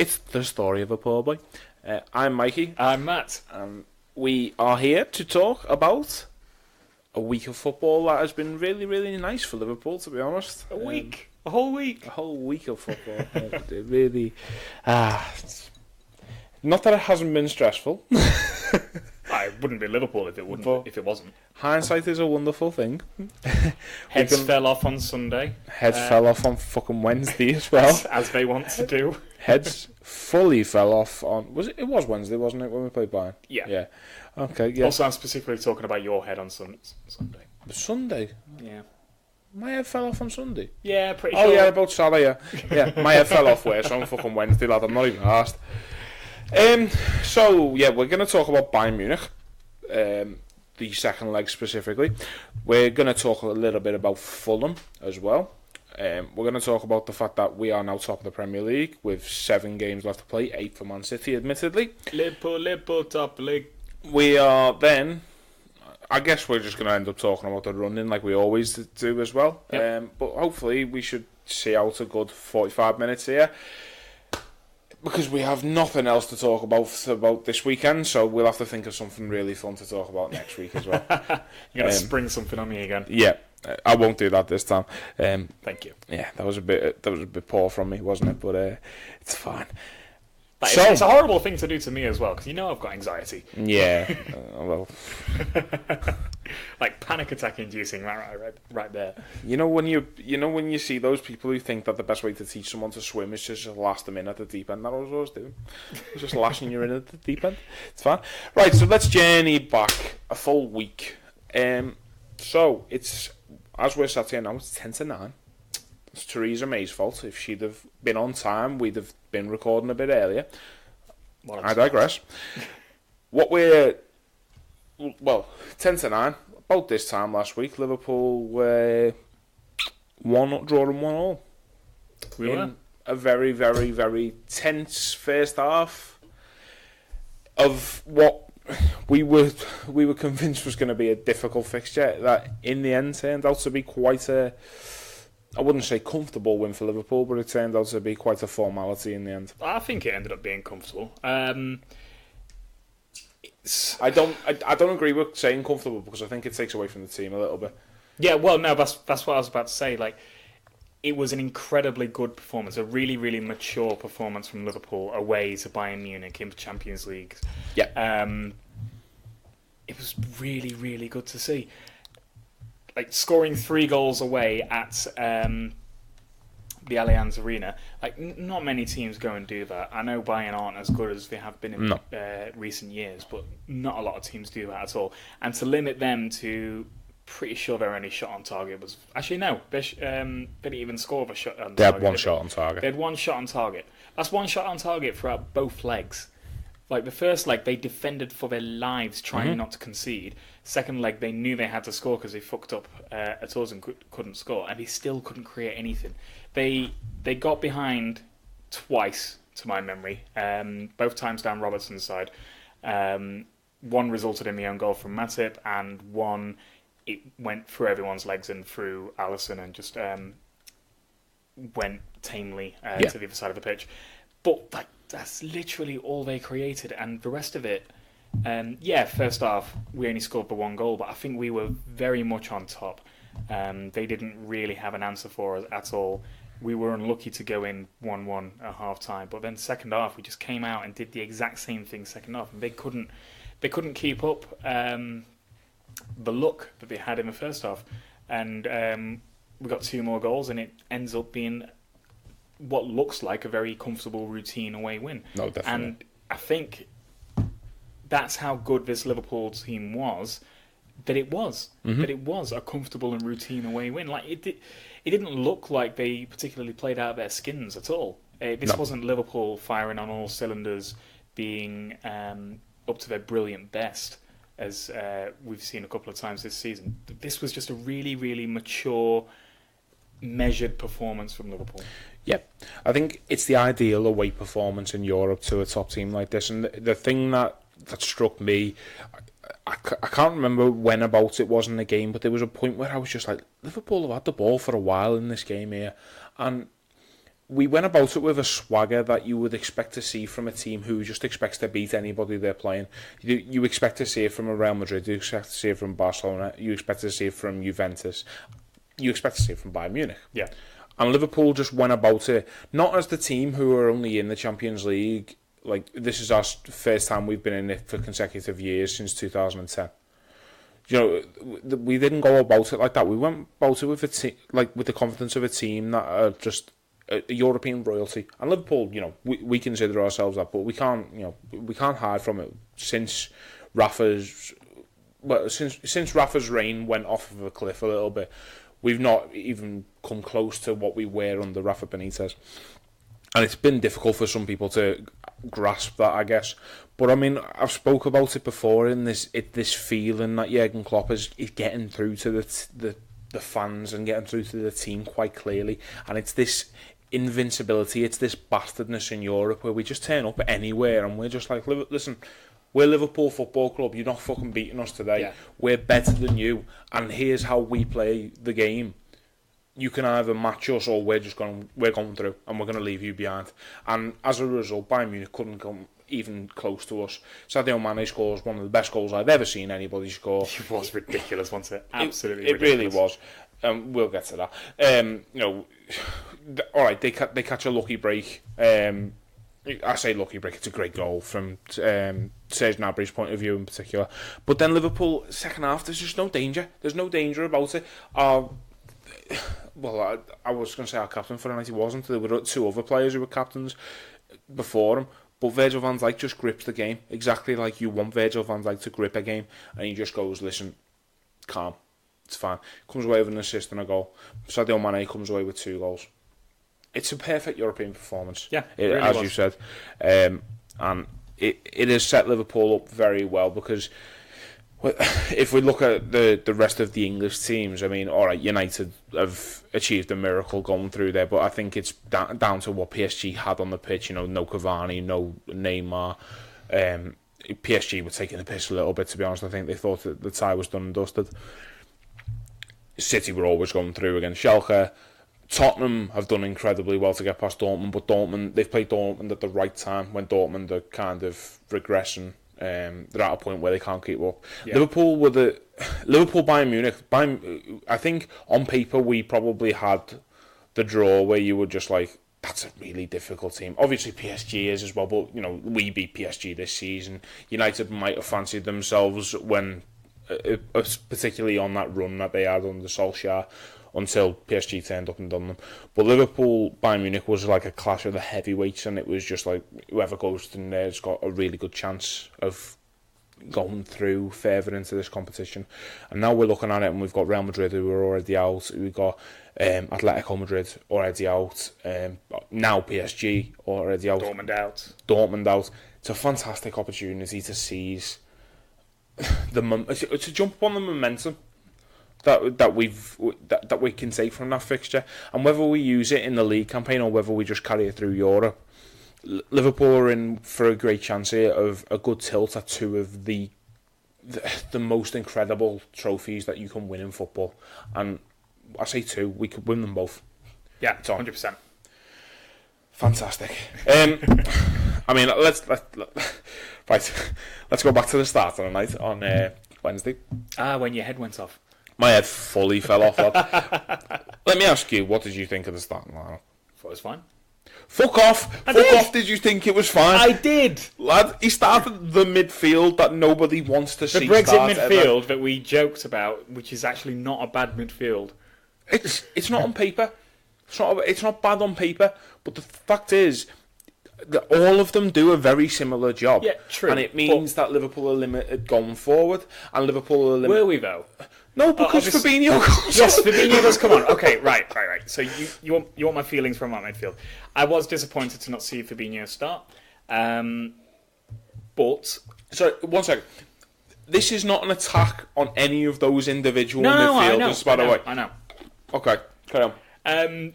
It's the story of a poor boy. I'm Mikey. I'm Matt. We are here to talk about a week of football that has been really, really nice for Liverpool, to be honest. A week? A whole week? A whole week of football. It really... not that it hasn't been stressful. It wouldn't be Liverpool if it wasn't. Hindsight is a wonderful thing. Heads fell off on Sunday. Heads fell off on fucking Wednesday as well. As they want to do. Heads fully fell off on... It was Wednesday, wasn't it, when we played Bayern? Yeah. Okay, yeah. Also, I'm specifically talking about your head on Sunday. Sunday? Yeah. My head fell off on Sunday? Yeah, pretty sure. Oh, yeah, about Salah, yeah. Yeah, my head fell off where, so on fucking Wednesday, lad. I'm not even asked. So, yeah, we're going to talk about Bayern Munich. The second leg specifically. We're going to talk a little bit about Fulham as well. We're going to talk about the fact that we are now top of the Premier League with 7 games left to play, 8 for Man City, admittedly. Liverpool, top league. We are then... I guess we're just going to end up talking about the running like we always do as well. Yep. But hopefully we should see out a good 45 minutes here. Because we have nothing else to talk about this weekend, so we'll have to think of something really fun to talk about next week as well. You're going to spring something on me again. Yeah, I won't do that this time. Thank you. Yeah, that was a bit poor from me, wasn't it? But it's fine. It's a horrible thing to do to me as well, because I've got anxiety. Yeah, well, like panic attack inducing, right there. When you see those people who think that the best way to teach someone to swim is just lash them in at the deep end. That's what I was doing. Just lashing you in at the deep end. It's fine. Right, so let's journey back a full week. So it's, as we're sat here now, it's 10-9. It's Theresa May's fault. If she'd have been on time, we'd have been recording a bit earlier. I digress. 10-9. About this time last week, Liverpool were 1 draw and 1 all. We were a very, very, very tense first half of what we were convinced was going to be a difficult fixture. That in the end turned out to be quite a... I wouldn't say comfortable win for Liverpool, but it turned out to be quite a formality in the end. I think it ended up being comfortable. I don't agree with saying comfortable because I think it takes away from the team a little bit. Yeah, well, no, that's what I was about to say. Like, it was an incredibly good performance, a really, really mature performance from Liverpool away to Bayern Munich in the Champions League. Yeah. It was really, really good to see. Like, scoring 3 goals away at the Allianz Arena. Like, not many teams go and do that. I know Bayern aren't as good as they have been in recent years, but not a lot of teams do that at all. And to limit them to, pretty sure their only shot on target was... Actually, no. They didn't even score with a shot on target. They had one shot on target. They had 1 shot on target. That's 1 shot on target throughout both legs. Like, the first leg, they defended for their lives, trying not to concede. Second leg, they knew they had to score because they fucked up at us and couldn't score, and they still couldn't create anything. They got behind twice, to my memory, both times down Robertson's side. One resulted in the own goal from Matip, and one, it went through everyone's legs and through Alisson and just went tamely to the other side of the pitch. But that's literally all they created, and the rest of it, first half we only scored the 1 goal, but I think we were very much on top. They didn't really have an answer for us at all. We were unlucky to go in 1-1 at half time, but then second half we just came out and did the exact same thing second half, and they couldn't keep up the luck that they had in the first half, and we got 2 more goals, and it ends up being what looks like a very comfortable routine away win. No, definitely. And I think that's how good this Liverpool team was. That it was a comfortable and routine away win. Like it didn't look like they particularly played out their skins at all. This wasn't Liverpool firing on all cylinders, being up to their brilliant best, as we've seen a couple of times this season. This was just a really, really mature, measured performance from Liverpool. Yep, I think it's the ideal away performance in Europe to a top team like this. And the thing that struck me, I can't remember when about it was in the game, but there was a point where I was just like, Liverpool have had the ball for a while in this game here, and we went about it with a swagger that you would expect to see from a team who just expects to beat anybody they're playing. You expect to see it from a Real Madrid, you expect to see it from Barcelona, you expect to see it from Juventus, you expect to see it from Bayern Munich. Yeah. And Liverpool just went about it, not as the team who are only in the Champions League. Like, this is our first time we've been in it for consecutive years since 2010. You know, we didn't go about it like that. We went about it with with the confidence of a team that are just a European royalty. And Liverpool, you know, we consider ourselves that, but we can't hide from it. Since Rafa's reign went off of a cliff a little bit, we've not even come close to what we were under Rafa Benitez. And it's been difficult for some people to grasp that, I guess. But I mean, I've spoke about it before in this feeling that Jurgen Klopp is getting through to the fans and getting through to the team quite clearly. And it's this invincibility, it's this bastardness in Europe where we just turn up anywhere and we're just like, listen, we're Liverpool Football Club, you're not fucking beating us today. Yeah. We're better than you, and here's how we play the game. You can either match us or we're going through and we're going to leave you behind. And as a result, Bayern Munich couldn't come even close to us. Sadio Mane scores one of the best goals I've ever seen anybody score. It was ridiculous, wasn't it? Absolutely it ridiculous. Really was. We'll get to that. You know, all right, they catch a lucky break. I say lucky break, it's a great goal from Serge Gnabry's point of view in particular. But then Liverpool, second half, there's just no danger. There's no danger about it. Well, I was going to say our captain for the night, he wasn't. There were two other players who were captains before him. But Virgil van Dijk just grips the game exactly like you want Virgil van Dijk to grip a game. And he just goes, listen, calm, it's fine. Comes away with an assist and a goal. Sadio Mane comes away with 2 goals. It's a perfect European performance. Yeah, it really as was. You said. And it has set Liverpool up very well because if we look at the rest of the English teams, I mean, all right, United have achieved a miracle going through there, but I think it's down to what PSG had on the pitch. You know, no Cavani, no Neymar. PSG were taking the piss a little bit, to be honest. I think they thought that the tie was done and dusted. City were always going through against Schalke. Tottenham have done incredibly well to get past Dortmund, but they've played Dortmund at the right time when Dortmund are kind of regressing. They're at a point where they can't keep up. Yeah. Liverpool Bayern Munich. I think on paper we probably had the draw where you were just like, that's a really difficult team. Obviously PSG is as well, but you know, we beat PSG this season. United might have fancied themselves when, particularly on that run that they had under Solskjaer, until PSG turned up and done them. But Liverpool Bayern Munich was like a clash of the heavyweights, and it was just like whoever goes in there's got a really good chance of going through further into this competition. And now we're looking at it, and we've got Real Madrid who are already out, we've got Atletico Madrid already out, now PSG already out, Dortmund out. It's a fantastic opportunity to seize to jump on the momentum that we can take from that fixture, and whether we use it in the league campaign or whether we just carry it through Europe, Liverpool are in for a great chance here of a good tilt at 2 of the most incredible trophies that you can win in football. And I say 2, we could win them both. Yeah, it's 100%. Fantastic. I mean, let's go back to the start of the night on Wednesday. When your head went off. My head fully fell off, lad. Let me ask you, what did you think of the starting lineup? Thought it was fine. Fuck off! Fuck off, did you think it was fine? I did! Lad, he started the midfield that nobody wants to see. The Brexit midfield that we joked about, which is actually not a bad midfield. It's not on paper. It's not bad on paper, but the fact is that all of them do a very similar job. Yeah, true. And it means that Liverpool are limited going forward, and Liverpool are limited... Were we, though? No, because Fabinho goes... Yes, Fabinho does come on. Okay, right. So you want my feelings from that midfield. I was disappointed to not see Fabinho start. But... Sorry, 1 second. This is not an attack on any of those individual midfielders, by the way. I know. Okay, carry on.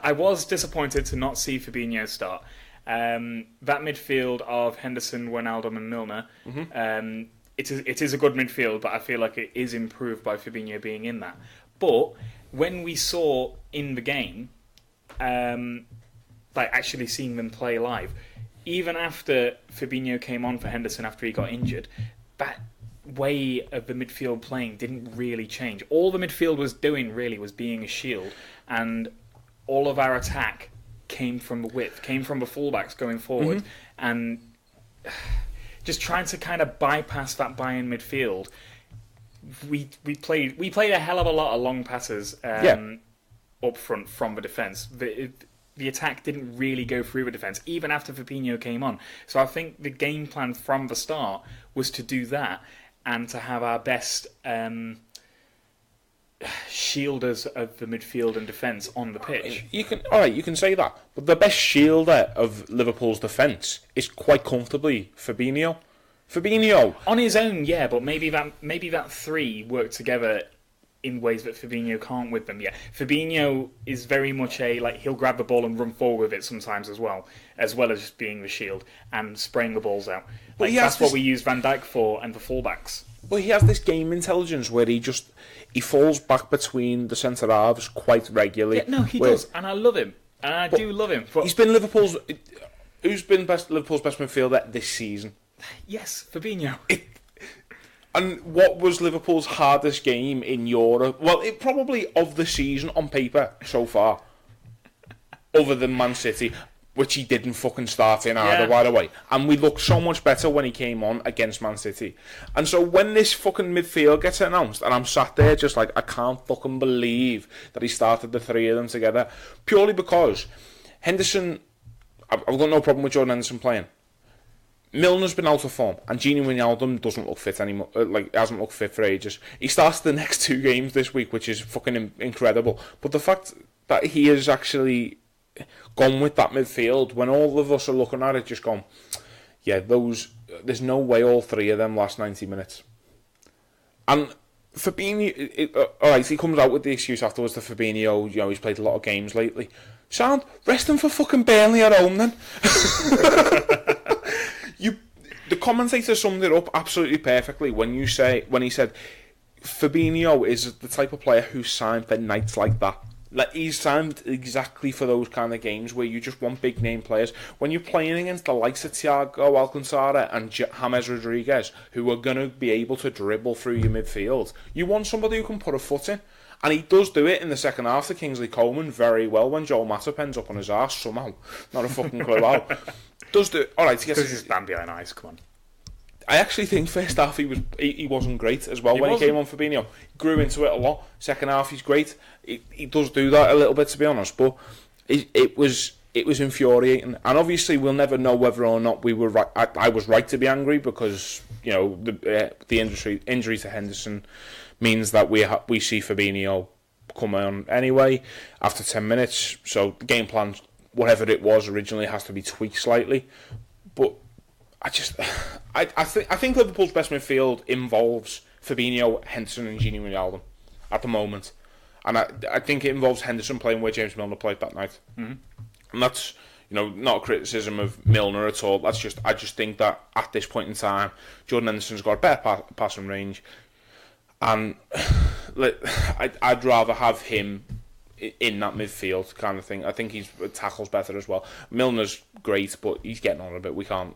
I was disappointed to not see Fabinho start. That midfield of Henderson, Wijnaldum and Milner... Mm-hmm. It is a good midfield, but I feel like it is improved by Fabinho being in that. But when we saw in the game, like actually seeing them play live, even after Fabinho came on for Henderson after he got injured, that way of the midfield playing didn't really change. All the midfield was doing really was being a shield, and all of our attack came from the width, came from the fullbacks going forward, and just trying to kind of bypass that Bayern midfield. We played a hell of a lot of long passes up front from the defence. The attack didn't really go through the defence, even after Fabinho came on. So I think the game plan from the start was to do that and to have our best shielders of the midfield and defence on the pitch. You can say that, but the best shielder of Liverpool's defence is quite comfortably Fabinho. On his own, yeah, but maybe that three work together in ways that Fabinho can't with them. Yeah, Fabinho is very much he'll grab the ball and run forward with it sometimes as well as just being the shield and spraying the balls out. That's what we use Van Dijk for and the fullbacks. But he has this game intelligence where he falls back between the centre halves quite regularly. Yeah, no, he does, and I love him, and I do love him. But he's been Liverpool's best midfielder this season. Yes, Fabinho. And what was Liverpool's hardest game in Europe? Well, it probably of the season on paper so far, other than Man City, which he didn't fucking start in either, by the way. And we looked so much better when he came on against Man City. And so when this fucking midfield gets announced, and I'm sat there just like, I can't fucking believe that he started the three of them together, purely because Henderson, I've got no problem with Jordan Henderson playing. Milner's been out of form, and Gini Wijnaldum doesn't look fit anymore. Hasn't looked fit for ages. He starts the next two games this week, which is fucking incredible. But the fact that he has actually gone with that midfield, when all of us are looking at it, just gone, yeah, there's no way all three of them last 90 minutes. And Fabinho, alright, he comes out with the excuse afterwards that Fabinho, he's played a lot of games lately. Sound, rest him for fucking Burnley at home then. The commentator summed it up absolutely perfectly when he said Fabinho is the type of player who's signed for nights like that. Like, he's signed exactly for those kind of games where you just want big name players. When you're playing against the likes of Thiago Alcantara and James Rodriguez, who are going to be able to dribble through your midfield, you want somebody who can put a foot in. And he does do it in the second half to Kingsley Coman very well when Joel Matip ends up on his arse somehow. Not a fucking clue how. Does do alright. Because he's stand behind ice. Come on. I actually think first half he wasn't great as well. He came on Fabinho. He grew into it a lot. Second half he's great. He does do that a little bit, to be honest, but it was infuriating. And obviously we'll never know whether or not we were right. I was right to be angry because the injury to Henderson means that we see Fabinho come on anyway after 10 minutes. So the game plan, whatever it was originally, has to be tweaked slightly. But I think Liverpool's best midfield involves Fabinho, Henderson, and Gini Wijnaldum at the moment, and I think it involves Henderson playing where James Milner played that night, and that's not a criticism of Milner at all. I just think that at this point in time, Jordan Henderson's got a better passing range, and I'd rather have him in that midfield kind of thing. I think he tackles better as well. Milner's great, but he's getting on a bit. We can't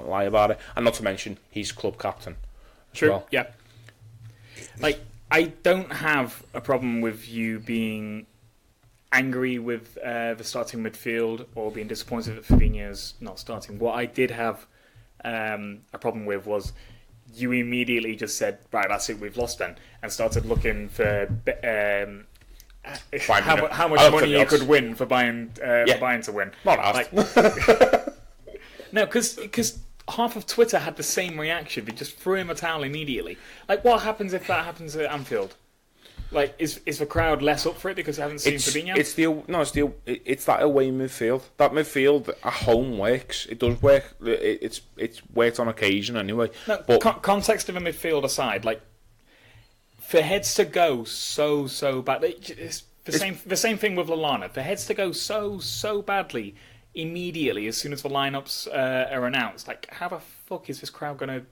lie about it. And not to mention, he's club captain as True. well. Yeah. I don't have a problem with you being angry with the starting midfield or being disappointed that Fabinho's not starting. What I did have a problem with was you immediately just said, right, that's it, we've lost then, and started looking for how much money you could win for Bayern to win. Not asked. No, because half of Twitter had the same reaction. They just threw him a towel immediately. What happens if that happens at Anfield? Is the crowd less up for it because they haven't seen Fabinho? It's that away midfield. That midfield at home works. It does work. It's worked on occasion anyway. No, but context of a midfield aside, for heads to go so badly, it's the same thing with Lallana. For heads to go so badly immediately as soon as the lineups are announced, how the fuck is this crowd going to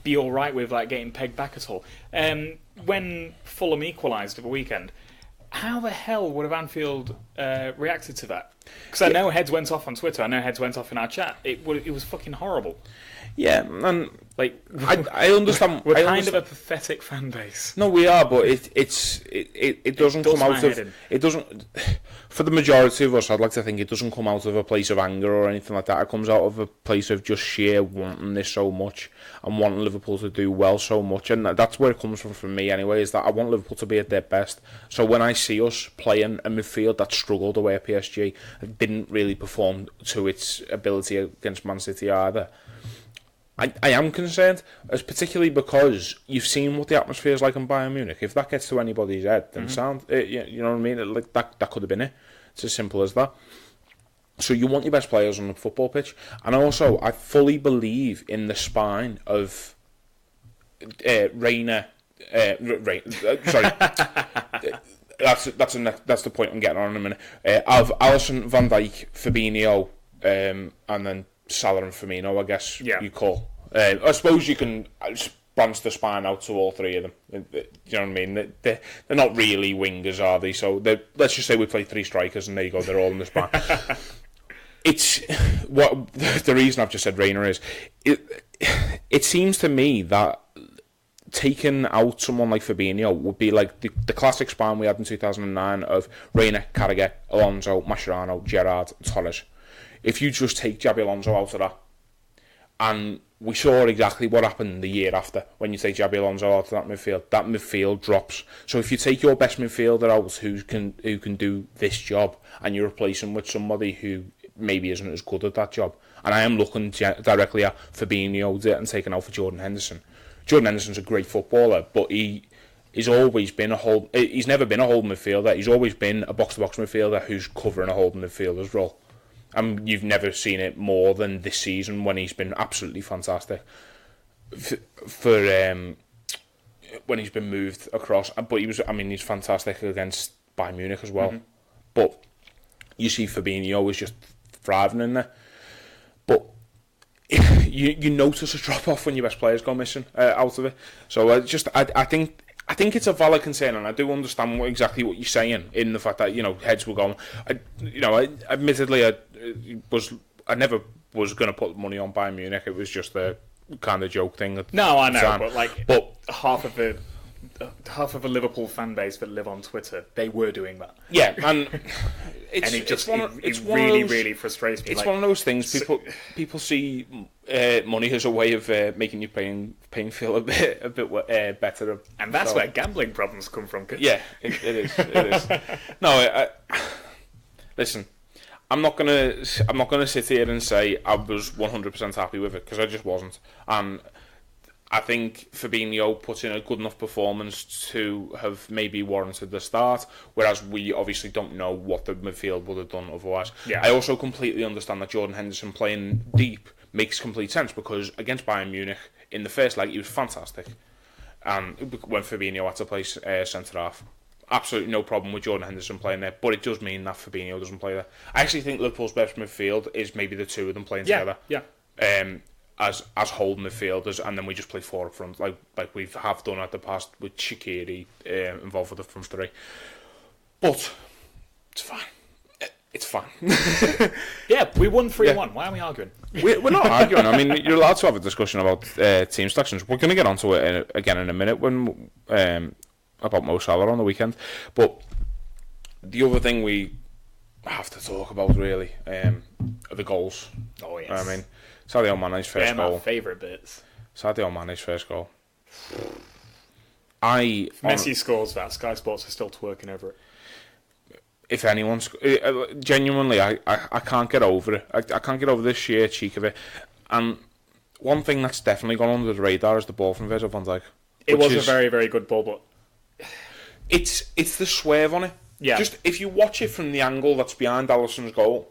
be all right with getting pegged back at all? When Fulham equalised at the weekend, how the hell would have Anfield reacted to that? Because I know heads went off on Twitter. I know heads went off in our chat. It was fucking horrible. Yeah, and like I understand. We're kind of a pathetic fan base. No, we are, but it doesn't come out of it doesn't. For the majority of us, I'd like to think it doesn't come out of a place of anger or anything like that. It comes out of a place of just sheer wanting this so much and wanting Liverpool to do well so much, and that's where it comes from me anyway. Is that I want Liverpool to be at their best. So when I see us playing a midfield that struggled away at PSG, didn't really perform to its ability against Man City either. I am concerned, as particularly because you've seen what the atmosphere is like in Bayern Munich. If that gets to anybody's head, then you know what I mean? Like that could have been it. It's as simple as that. So you want your best players on the football pitch. And also, I fully believe in the spine of Reina. Sorry. That's the point I'm getting on in a minute. Of Alisson, Van Dijk, Fabinho, and then Salah and Firmino, I guess you call. I suppose you can branch the spine out to all three of them. You know what I mean? They're not really wingers, are they? So let's just say we play three strikers, and there you go. They're all in the spine. It's what the reason I've just said Reina is. It seems to me that taking out someone like Fabinho would be like the classic spine we had in 2009 of Reina, Carragher, Alonso, Mascherano, Gerrard, Torres. If you just take Xabi Alonso out of that, and we saw exactly what happened the year after when you take Xabi Alonso out of that midfield drops. So if you take your best midfielder out who can do this job, and you replace him with somebody who maybe isn't as good at that job, and I am looking directly at Fabinho and taking out for Jordan Henderson. Jordan Henderson's a great footballer, but he's always been he's never been a holding midfielder. He's always been a box-to-box midfielder who's covering a holding midfielder's role. And you've never seen it more than this season when he's been absolutely fantastic for when he's been moved across. But he's fantastic against Bayern Munich as well. Mm-hmm. But you see Fabinho is just thriving in there. But you notice a drop off when your best players go missing out of it. So I think it's a valid concern, and I do understand exactly what you're saying in the fact that heads were going. Admittedly, I never was going to put money on Bayern Munich. It was just a kind of joke thing. No, I know, but half of the Liverpool fan base that live on Twitter, they were doing that. Yeah, and it really frustrates me. It's one of those things. People see money as a way of making your playing feel a bit better, and that's where gambling problems come from. Yeah, it is. It is. No, listen. I'm not gonna sit here and say I was 100% happy with it, because I just wasn't. And I think Fabinho put in a good enough performance to have maybe warranted the start, whereas we obviously don't know what the midfield would have done otherwise. Yeah. I also completely understand that Jordan Henderson playing deep makes complete sense, because against Bayern Munich in the first leg he was fantastic, and when Fabinho had to play centre-half, absolutely no problem with Jordan Henderson playing there, but it does mean that Fabinho doesn't play there. I actually think Liverpool's best midfield is maybe the two of them playing together. Yeah. As holding midfielders, and then we just play four up front, like we have done at the past with Shaqiri involved with the front three. But it's fine. It's fine. Yeah, we won 3-1. Why are we arguing? We're not arguing. I mean, you're allowed to have a discussion about team selections. We're going to get onto it again in a minute when about Mo Salah on the weekend. But the other thing we have to talk about really are the goals. Oh yes. I mean, Sadio Mane's first goal. My favourite bits. Sadio Mane's first goal. Messi scores that. Sky Sports are still twerking over it. If anyone's genuinely, I can't get over it. I can't get over the sheer cheek of it. And one thing that's definitely gone under the radar is the ball from Virgil van Dijk. It was a very, very good ball, but it's the swerve on it. Yeah. Just if you watch it from the angle that's behind Alisson's goal,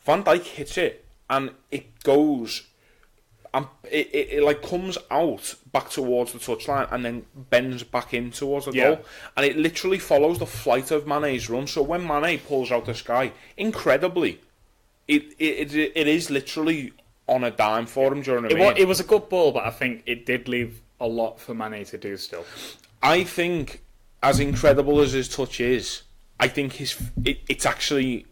Van Dijk hits it and it goes, and it like comes out back towards the touchline and then bends back in towards the goal, and it literally follows the flight of Mane's run. So when Mane pulls out the sky, incredibly, it is literally on a dime for him during the game. It was a good ball, but I think it did leave a lot for Mane to do still. I think, as incredible as his touch is, I think it's actually,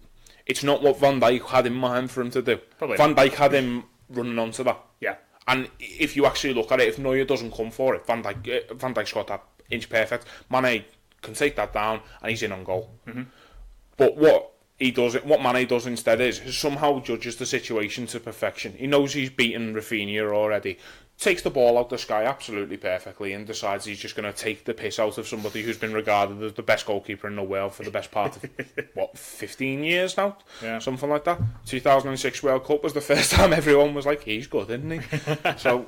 it's not what Van Dijk had in mind for him to do. Probably Van Dijk had him running onto that. Yeah. And if you actually look at it, if Neuer doesn't come for it, Van Dijk's got that inch perfect. Mane can take that down and he's in on goal. Mm-hmm. But what Mane does instead is somehow judges the situation to perfection. He knows he's beaten Rafinha already, takes the ball out the sky absolutely perfectly, and decides he's just going to take the piss out of somebody who's been regarded as the best goalkeeper in the world for the best part of 15 years now, something like that. 2006 World Cup was the first time everyone was like, he's good, isn't he? So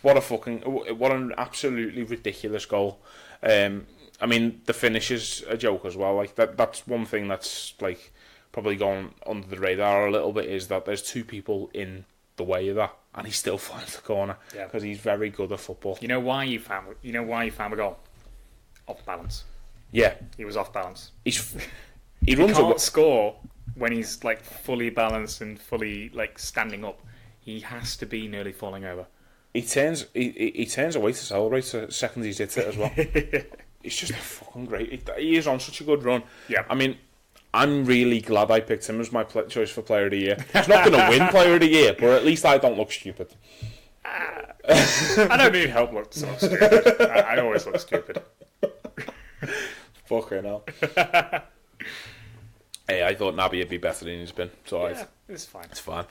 what an absolutely ridiculous goal. I mean, the finish is a joke as well. Like that's one thing that's like probably gone under the radar a little bit, is that there's two people in the way of that, and he still finds the corner because he's very good at football. You know why you found the goal? Off balance. Yeah, he was off balance. He can't score when he's like fully balanced and fully like standing up. He has to be nearly falling over. He turns away to celebrate the second he's hit it as well. It's just fucking great. He is on such a good run. Yeah, I mean, I'm really glad I picked him as my choice for Player of the Year. He's not going to win Player of the Year, but at least I don't look stupid. I don't need help look so stupid. I always look stupid. Fucking hell. Hey, I thought Naby would be better than he's been. So it's fine. It's fine.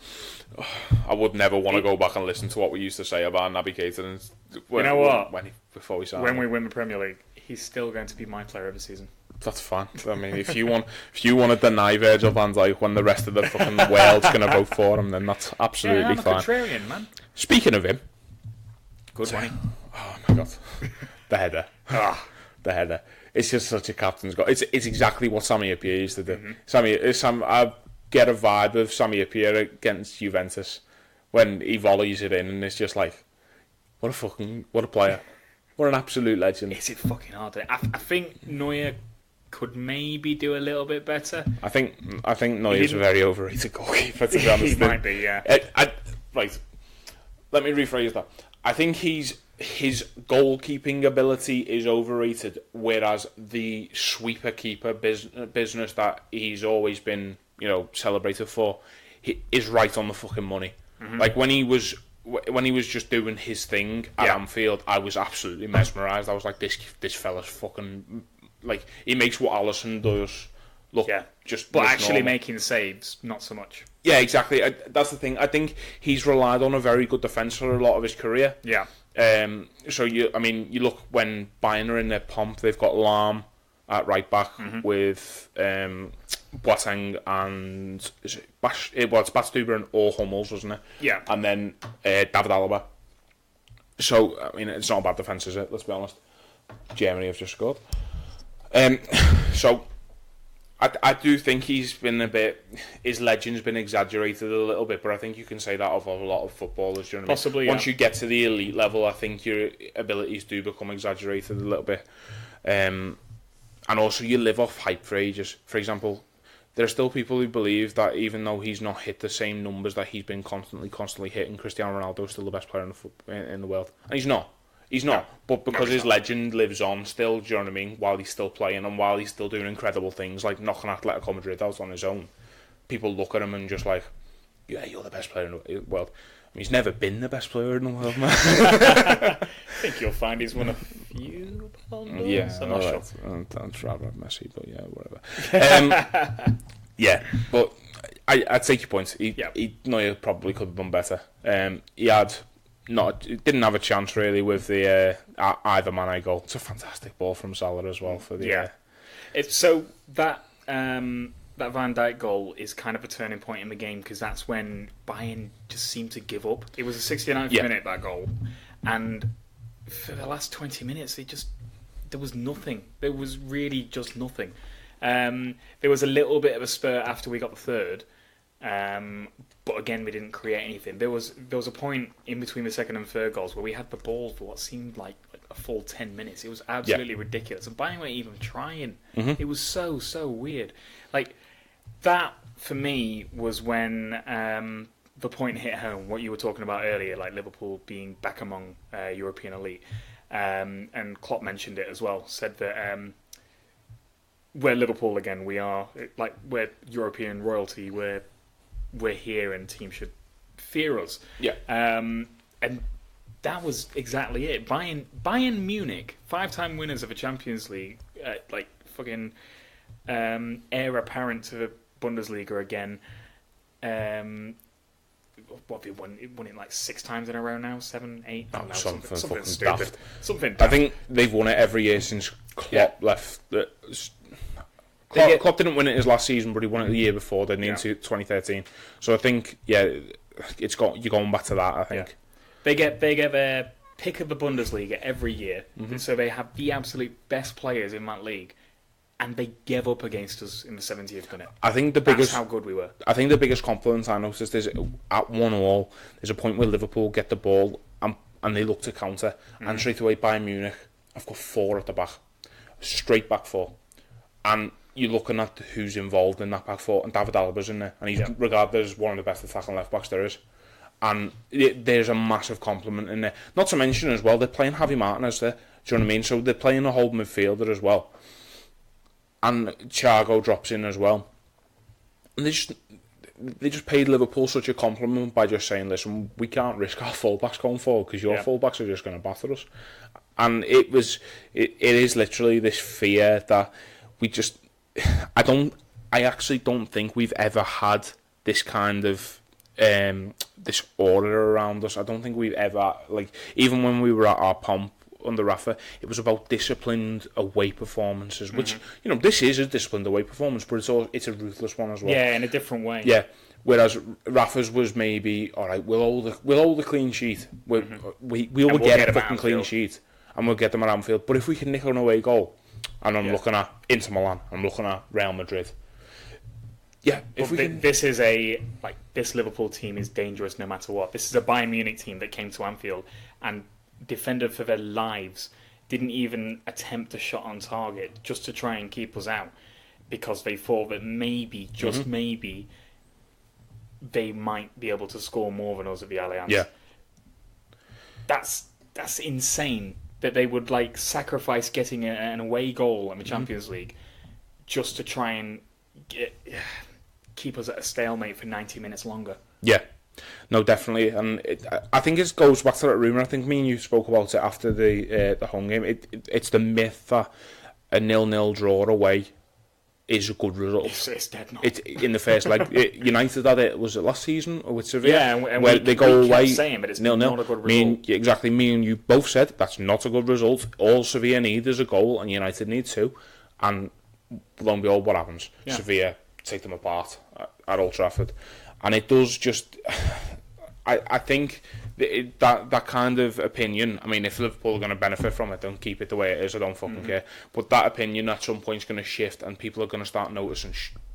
I would never want to go back and listen to what we used to say about Naby Keita. You know what? Before we signed when we win the Premier League, he's still going to be my player of the season. That's fine. I mean, if you want to deny Virgil van Dijk when the rest of the fucking world's going to vote for him, then that's absolutely fine. I'm a contrarian, man. Speaking of him, good one. Oh my god, the header. The header. It's just such a captain's goal. It's exactly what Sami Hyypiä used to do. Mm-hmm. I get a vibe of Sami Hyypiä against Juventus when he volleys it in, and it's just like, what a player. What an absolute legend. Is it fucking hard? I think Neuer could maybe do a little bit better. I think Neuer's a very overrated goalkeeper, to be honest. He might be, yeah. Right, let me rephrase that. I think his goalkeeping ability is overrated, whereas the sweeper keeper business that he's always been, celebrated for, is right on the fucking money. Mm-hmm. Like when he was just doing his thing at Anfield, I was absolutely mesmerised. I was like, this fella's fucking, like, he makes what Alisson does look just... But actually normal. making saves, not so much. Yeah, exactly. That's the thing. I think he's relied on a very good defence for a lot of his career. Yeah. So you look when Bayern are in their pomp, they've got Lahm at right back with Boateng and it's Batstuber or Hummels, wasn't it? Yeah. And then David Alaba. So I mean, it's not a bad defence, is it? Let's be honest. Germany have just scored. So I do think he's been his legend's been exaggerated a little bit, but I think you can say that of a lot of footballers. Do you know what Possibly, I mean? Once you get to the elite level, I think your abilities do become exaggerated a little bit. And also you live off hype for ages. For example, there are still people who believe that even though he's not hit the same numbers that he's been constantly hitting, Cristiano Ronaldo is still the best player in the world. And he's not. He's not, but because his legend lives on still, do you know what I mean, while he's still playing and while he's still doing incredible things, like knocking Atletico Madrid out on his own, people look at him and just like, yeah, you're the best player in the world. I mean, he's never been the best player in the world, man. I think you'll find he's won a few Ballon d'Ors. Yeah, I'm not sure. I'd rather have Messi, but yeah, whatever. Yeah, but I take your point. Neuer probably could have done better. He didn't have a chance really with the either Mane goal. It's a fantastic ball from Salah as well for the. So that Van Dijk goal is kind of a turning point in the game because that's when Bayern just seemed to give up. It was a 69th minute, that goal, and for the last 20 minutes there was nothing. There was really just nothing. There was a little bit of a spurt after we got the third. But again, we didn't create anything. There was a point in between the second and third goals where we had the ball for what seemed like a full 10 minutes. It was absolutely ridiculous. And Bayern weren't even trying. Mm-hmm. It was so weird. Like, that, for me, was when the point hit home, what you were talking about earlier, like Liverpool being back among European elite. And Klopp mentioned it as well, said that we're Liverpool again. We are like we're European royalty. We're here, and teams should fear us. Yeah. And that was exactly it. Bayern Munich, 5-time winners of a Champions League, like fucking heir apparent to the Bundesliga again. What have they won it like 6 times in a row now? 7, 8? Oh, no, something stupid. daft. Something daft. I think they've won it every year since Klopp left. Klopp didn't win it his last season, but he won it the year before, didn't he, in 2013. So I think, you're going back to that, I think. Yeah. They get their pick of the Bundesliga every year, so they have the absolute best players in that league, and they gave up against us in the 70th minute. I think that's how good we were. I think the biggest compliment I noticed is at 1-1, there's a point where Liverpool get the ball and they look to counter, and straight away Bayern Munich, I've got 4 at the back, straight back 4, and you're looking at who's involved in that back 4, and David Alba's in there, and he's regarded as one of the best attacking left backs there is. And there's a massive compliment in there. Not to mention as well, they're playing Javi Martinez there. Do you know what I mean? So they're playing a whole midfielder as well. And Thiago drops in as well. And they just paid Liverpool such a compliment by just saying, listen, we can't risk our fullbacks going forward because your fullbacks are just going to batter us. And it is literally this fear that we just... I actually don't think we've ever had this kind of... this order around us. I don't think we've ever, like, even when we were at our pomp under Rafa, it was about disciplined away performances, which, this is a disciplined away performance, but it's a ruthless one as well. Yeah, in a different way. Yeah, whereas Rafa's was maybe, all right, we'll hold the clean sheet. We'll get a fucking clean sheet, and we'll get them at Anfield. But if we can nick an away goal, and I'm looking at Inter Milan, I'm looking at Real Madrid. Yeah, this Liverpool team is dangerous no matter what. This is a Bayern Munich team that came to Anfield and defended for their lives, didn't even attempt a shot on target just to try and keep us out because they thought that maybe, just maybe, they might be able to score more than us at the Allianz. Yeah, that's insane that they would sacrifice getting an away goal in the Champions League just to try and keep us at a stalemate for 90 minutes longer. Yeah, no, definitely, and I think it goes back to that rumour. I think me and you spoke about it after the home game. It's the myth that a 0-0 draw away is a good result. It's dead not. It's in the first leg. United had it. Was it last season or with Sevilla? Yeah, and where they go away saying, but it's 0-0. Not a good result. Me and you both said that's not a good result. All Sevilla need is a goal, and United need 2. And lo and behold, what happens? Yeah. Sevilla take them apart at Old Trafford, and it does just. I think that kind of opinion. I mean, if Liverpool are going to benefit from it, don't keep it the way it is. I don't fucking care. But that opinion at some point is going to shift, and people are going to start noticing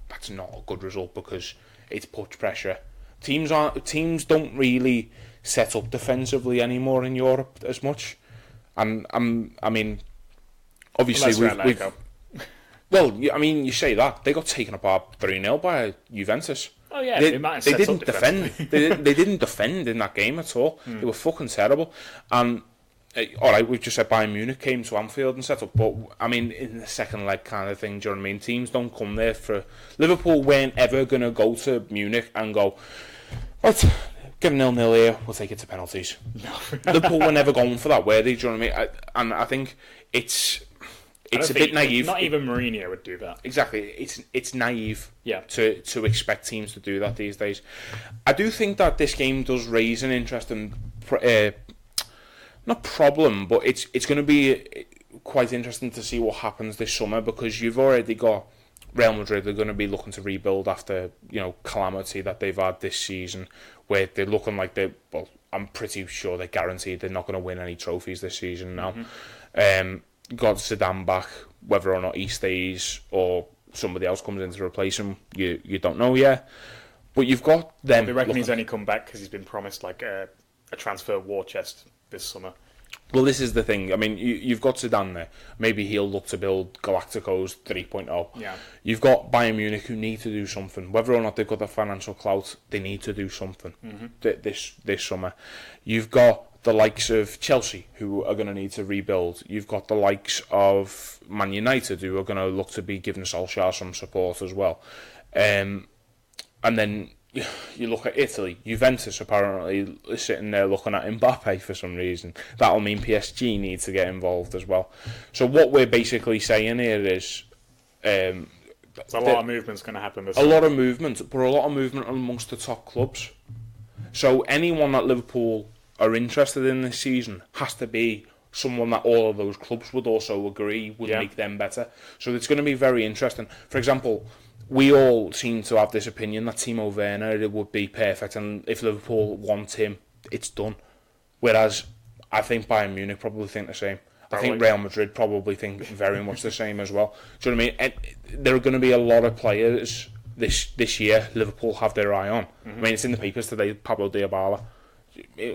that's not a good result because it's puts pressure. Teams don't really set up defensively anymore in Europe as much, and I mean, obviously we've well, I mean, you say that they got taken apart 3-0 by Juventus. Oh yeah, they didn't defend. they didn't defend in that game at all. They were fucking terrible. And all right, we've just said Bayern Munich came to Anfield and set up, but I mean, in the second leg kind of thing, do you know what I mean? Teams don't come there for. Liverpool weren't ever going to go to Munich and go, right, give 0-0 here, we'll take it to penalties. No. Liverpool were never going for that, were they? Do you know what I mean? And I think it's a bit naive. Not even Mourinho would do that. Exactly. It's naive to expect teams to do that these days. I do think that this game does raise an interesting, not problem, but it's going to be quite interesting to see what happens this summer because you've already got Real Madrid. They're going to be looking to rebuild after calamity that they've had this season, where they're looking like I'm pretty sure they're guaranteed they're not going to win any trophies this season now. Got Zidane back, whether or not he stays or somebody else comes in to replace him, you don't know yet. But you've got them. They reckon he's only come back because he's been promised a transfer war chest this summer. Well, this is the thing. I mean, you've got Zidane there. Maybe he'll look to build Galacticos 3.0. Yeah. You've got Bayern Munich who need to do something. Whether or not they've got the financial clout, they need to do something this summer. You've got the likes of Chelsea, who are going to need to rebuild. You've got the likes of Man United, who are going to look to be giving Solskjaer some support as well. And then you look at Italy. Juventus apparently is sitting there looking at Mbappe for some reason. That'll mean PSG needs to get involved as well. So what we're basically saying here is... there's a lot of movement's going to happen this season. A lot of movement, but a lot of movement amongst the top clubs. So anyone that Liverpool are interested in this season has to be someone that all of those clubs would also agree would make them better. So it's going to be very interesting. For example, we all seem to have this opinion that Timo Werner would be perfect, and if Liverpool want him, it's done. Whereas I think Bayern Munich probably think the same. I think Real Madrid probably think very much the same as well. Do you know what I mean? And there are going to be a lot of players this year Liverpool have their eye on. I mean, it's in the papers today, Pablo Dybala.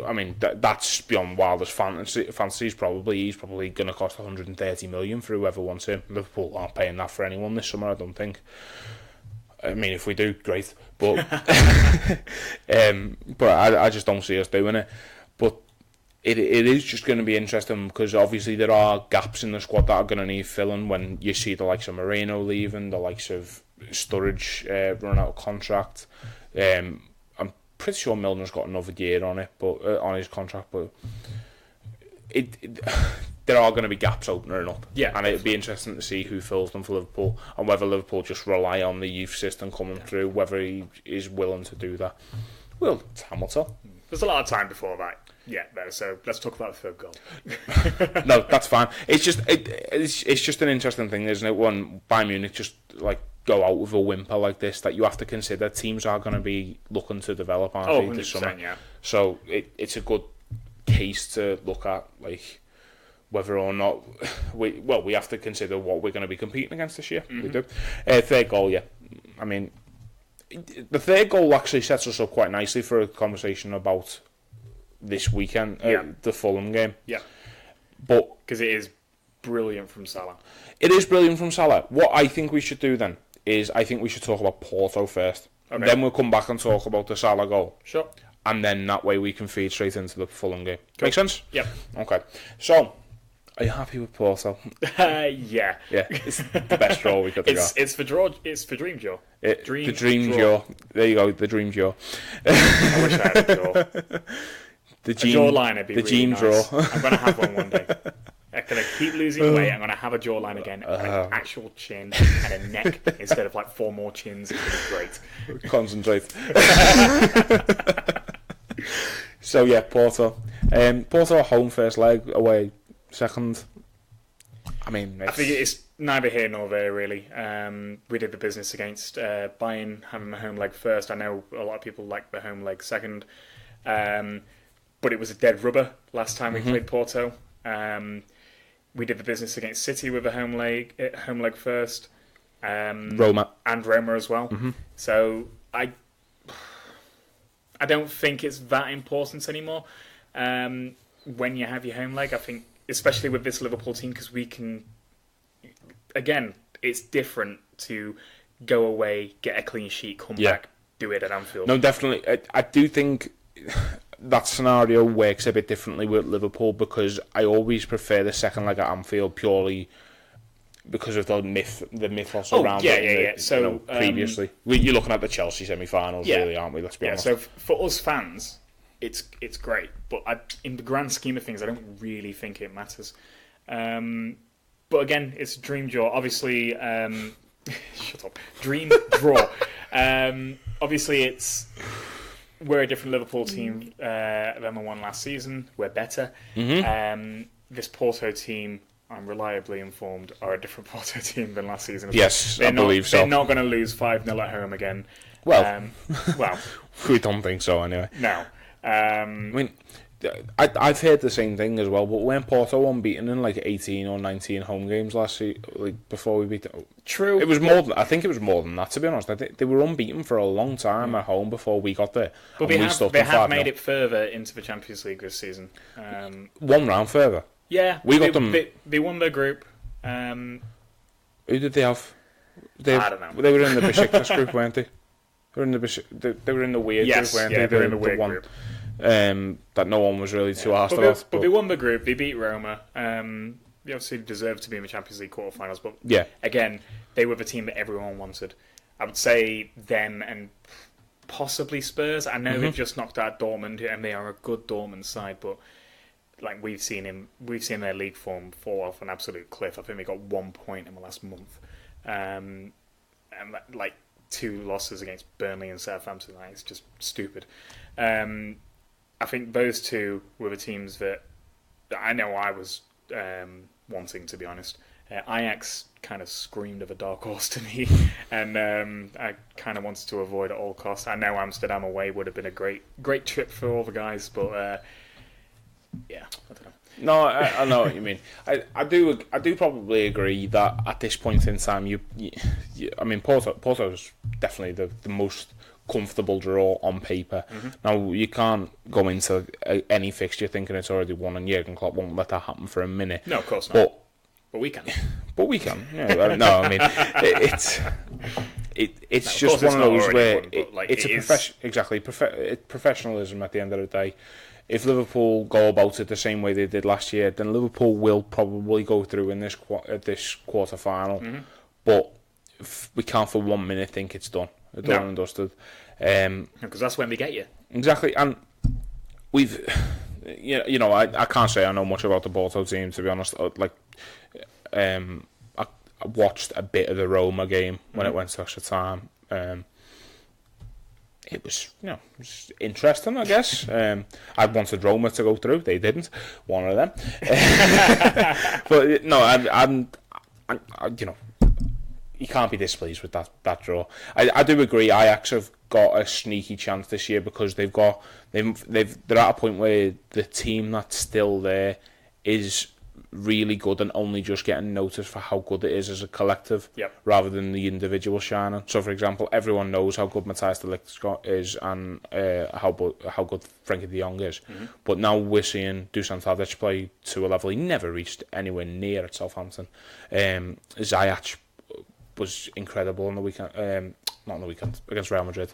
I mean, that's beyond wildest fantasies probably. He's probably going to cost 130 million for whoever wants him. Liverpool aren't paying that for anyone this summer, I don't think. I mean, if we do, great. But but I just don't see us doing it. But it is just going to be interesting because obviously there are gaps in the squad that are going to need filling when you see the likes of Moreno leaving, the likes of Sturridge running out of contract. I'm pretty sure Milner's got another year on it, but on his contract. But there are going to be gaps opening up, and it'd be interesting to see who fills them for Liverpool and whether Liverpool just rely on the youth system coming through, whether he is willing to do that. Well, time will tell. There's a lot of time before that. Yeah, though. So let's talk about the third goal. No, that's fine. It's just an interesting thing, isn't it? When Bayern Munich just like go out with a whimper like this, that you have to consider teams are going to be looking to develop, aren't they, this summer? Yeah. So it's a good case to look at, like whether or not we have to consider what we're going to be competing against this year. We do. Third goal, yeah. I mean, the third goal actually sets us up quite nicely for a conversation about this weekend, the Fulham game. Yeah. But because it is brilliant from Salah. It is brilliant from Salah. What I think we should do then is I think we should talk about Porto first. Okay. Then we'll come back and talk about the Salah goal. Sure. And then that way we can feed straight into the Fulham game. Cool. Make sense? Yep. Okay. So, are you happy with Porto? Yeah. Yeah. It's the best draw we could have got. It's for Dream Draw. The Dream Draw. There you go. The Dream Draw. I wish I had a draw. The jawline would be the really nice. Draw. I'm going to have one day. I'm going to keep losing weight. I'm going to have a jawline again, and an actual chin and a neck instead of like 4 more chins. It's going to be great. Concentrate. So yeah, Porto. Porto are home first leg, away second. I mean, I think it's neither here nor there really. We did the business against Bayern having the home leg first. I know a lot of people like the home leg second, but it was a dead rubber last time we played Porto. We did the business against City with a home leg first. Roma as well. So I don't think it's that important anymore. When you have your home leg, I think, especially with this Liverpool team, because we can, again, it's different to go away, get a clean sheet, come back, do it at Anfield. No, definitely. I do think that scenario works a bit differently with Liverpool because I always prefer the second leg at Anfield purely because of the mythos around it. So previously, you're looking at the Chelsea semi-finals, really, aren't we? Let's be honest. So for us fans, it's great, but in the grand scheme of things, I don't really think it matters. But again, it's a dream draw. Obviously, shut up. Dream draw. Obviously, we're a different Liverpool team than the one last season. We're better. This Porto team, I'm reliably informed, are a different Porto team than last season. Yes, I believe so. They're not going to lose 5-0 at home again. Well, we don't think so anyway. No. I mean, I've heard the same thing as well, but weren't Porto unbeaten in like 18 or 19 home games last season, like before we beat them? True. It was more than, I think it was more than that, to be honest. I think they were unbeaten for a long time at home before we got there. But they have made it further into the Champions League this season. One round further. Yeah. We got them. They won their group. Who did they have? I don't know. They were in the Besiktas group, weren't they? They were in the weird group, weren't they? They were in the weird group. that no one was really too asked about. But they won the group. They beat Roma. They obviously deserved to be in the Champions League quarterfinals. But again, they were the team that everyone wanted. I would say them and possibly Spurs. I know they've just knocked out Dortmund, and they are a good Dortmund side, but like we've seen their league form fall off an absolute cliff. I think they got 1 point in the last month, and like 2 losses against Burnley and Southampton. Like, it's just stupid. I think those two were the teams that I know I was wanting, to be honest. Ajax kind of screamed of a dark horse to me, and I kind of wanted to avoid at all costs. I know Amsterdam away would have been a great trip for all the guys, but I don't know. No, I know what you mean. I do probably agree that at this point in time, I mean, Porto is definitely the most comfortable draw on paper. Now, you can't go into any fixture thinking it's already won, and Jurgen Klopp won't let that happen for a minute. No, of course not. But we can. But we can. Yeah, no, I mean, it's just one of those where it's professionalism at the end of the day. If Liverpool go about it the same way they did last year, then Liverpool will probably go through in this quarter final. But we can't for 1 minute think it's done. It's done and dusted. Because that's when we get you. Exactly, and we've, I can't say I know much about the Porto team, to be honest. I watched a bit of the Roma game when it went to extra time. It was, it was interesting, I guess. I wanted Roma to go through. They didn't. One of them. But no, I'm you can't be displeased with that draw. I do agree. Ajax have got a sneaky chance this year because they're at a point where the team that's still there is really good and only just getting noticed for how good it is as a collective, rather than the individual shining. So, for example, everyone knows how good Matthijs de Ligt is and how good Frenkie de Jong is. But now we're seeing Dusan Tadic play to a level he never reached anywhere near at Southampton. Ziyech was incredible on the weekend. Not on the weekend, against Real Madrid.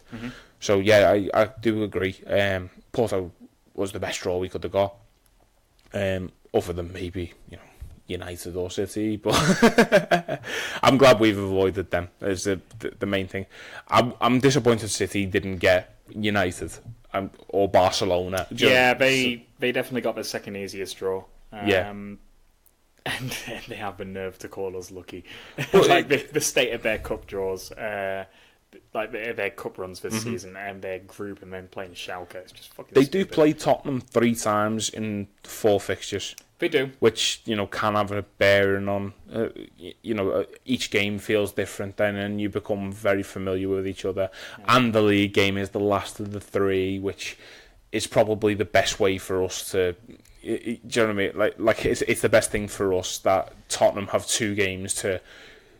So, yeah, I do agree. Porto was the best draw we could have got. Other than maybe, United or City, but I'm glad we've avoided them. Is the main thing. I'm disappointed City didn't get United or Barcelona. They definitely got the second easiest draw. And they have the nerve to call us lucky. Like the state of their cup draws, like their cup runs this season, and their group, and then playing Schalke. It's just fucking. They do play Tottenham 3 times in 4 fixtures. They do, which can have a bearing on. Each game feels different then, and you become very familiar with each other. And the league game is the last of the 3, which is probably the best way for us to. Do you know what I mean? Like it's the best thing for us that Tottenham have 2 games to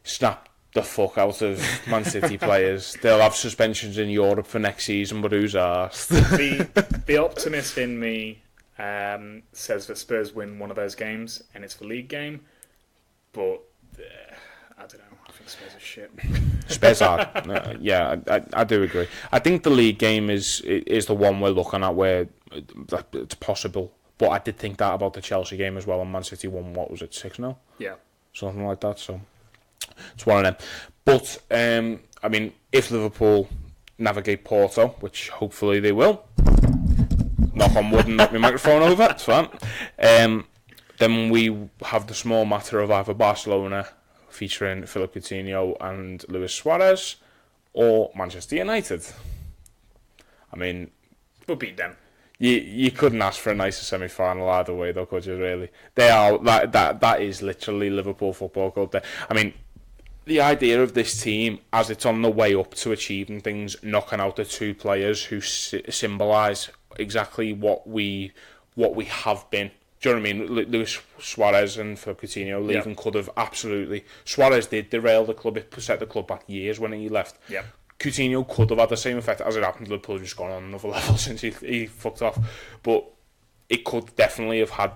snap the fuck out of Man City players. They'll have suspensions in Europe for next season, but who's arsed? The optimist in me says that Spurs win one of those games, and it's the league game. But I don't know. I think Spurs are shit. Spurs are. I do agree. I think the league game is the one we're looking at where it's possible. But I did think that about the Chelsea game as well, and Man City won, what was it, 6-0? Yeah. Something like that, so it's one of them. But, I mean, if Liverpool navigate Porto, which hopefully they will, knock on wood and knock my microphone over, it's fine, then we have the small matter of either Barcelona featuring Philippe Coutinho and Luis Suarez, or Manchester United. I mean, we'll beat them. You couldn't ask for a nicer semi-final either way, though, could you? Really, they are that is literally Liverpool Football Club. I mean, the idea of this team as it's on the way up to achieving things, knocking out the 2 players who symbolise exactly what we have been. Do you know what I mean? Luis Suarez and for Coutinho leaving could have absolutely. Suarez did derail the club. It set the club back years when he left. Yeah. Coutinho could have had the same effect as it happened. Liverpool just gone on another level since he fucked off, but it could definitely have had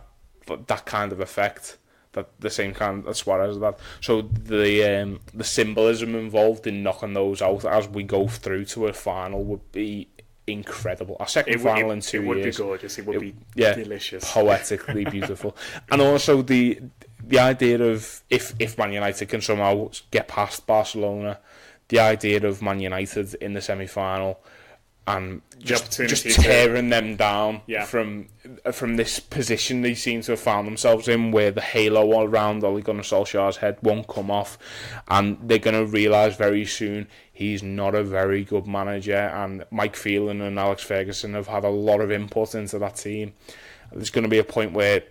that kind of effect, that the same kind as Suarez had. So the symbolism involved in knocking those out as we go through to a final would be incredible. Our second final in 2 years. It would be gorgeous. It would be delicious. Poetically beautiful. And also the idea of if Man United can somehow get past Barcelona, the idea of Man United in the semi-final and just tearing them down from this position they seem to have found themselves in, where the halo around Ole Gunnar Solskjaer's head won't come off, and they're going to realise very soon he's not a very good manager, and Mike Phelan and Alex Ferguson have had a lot of input into that team. There's going to be a point where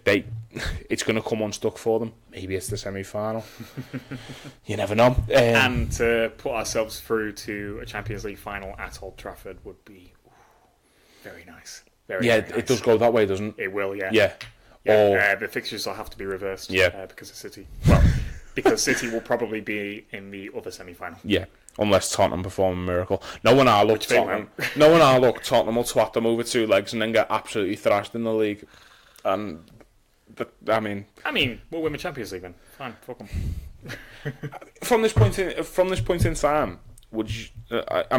it's going to come unstuck for them. Maybe it's the semi-final. You never know. And to put ourselves through to a Champions League final at Old Trafford would be very nice. Very nice. It does go that way, doesn't it? It will, yeah. Yeah. The fixtures will have to be reversed because of City. Well, because City will probably be in the other semi-final. Yeah. Unless Tottenham perform a miracle. Knowing our luck, Tottenham will twat them over 2 legs and then get absolutely thrashed in the league. And I mean, we'll win the Champions League then. Fine, fuck them. From this point in time, would you? I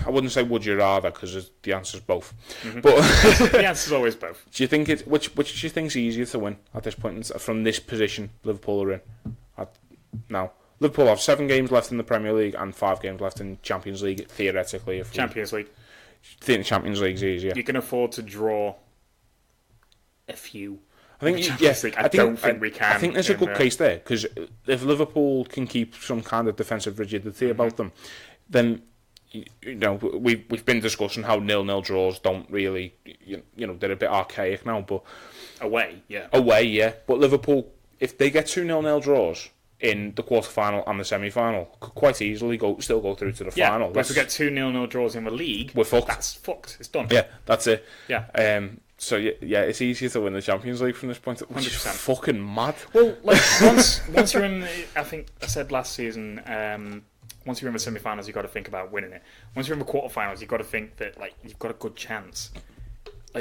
wouldn't say would you rather, because the answer's both. Mm-hmm. But the answer's always both. Do you think which do you think's easier to win at this point from this position Liverpool are in now? Liverpool have 7 games left in the Premier League and 5 games left in Champions League, theoretically. Champions League. I think Champions League's easier. You can afford to draw a few. I think don't think we can. I think there's a good case there, because if Liverpool can keep some kind of defensive rigidity about them, then we've been discussing how 0-0 draws don't really, they're a bit archaic now, but away. But Liverpool, if they get 2 0-0 draws in the quarter-final and the semi-final, could quite easily still go through to the final. If we get 2 0-0 draws in the league, we're fucked. That's fucked. It's done. Yeah, that's it. Yeah. So it's easier to win the Champions League from this point. Which is fucking mad. Well, like once you're in, I think I said last season, once you're in the semi-finals, you've got to think about winning it. Once you're in the quarter-finals, you've got to think that you've got a good chance.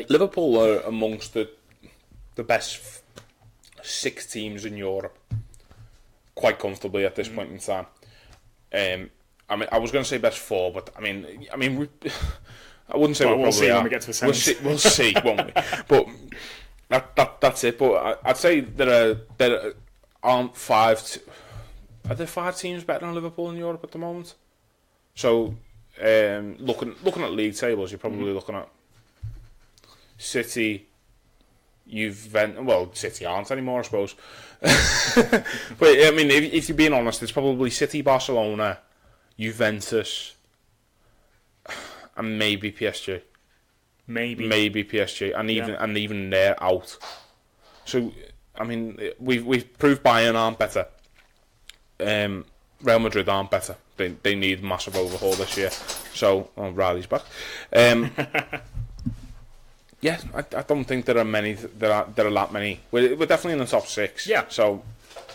Liverpool are amongst the best 6 teams in Europe, quite comfortably at this point in time. I was going to say best 4, but I wouldn't say we'll see when we get to the semis. We'll see, won't we? But that's it. But I'd say there aren't 5. Are there 5 teams better than Liverpool in Europe at the moment? So looking at league tables, you're probably looking at City. City aren't anymore, I suppose. But if you're being honest, it's probably City, Barcelona, Juventus, and maybe PSG. Maybe PSG, and even they're out. So we've proved Bayern aren't better. Real Madrid aren't better. They need massive overhaul this year. So Riley's back. Yeah, I don't think there are many. There are that many. We're definitely in the top 6. Yeah. So,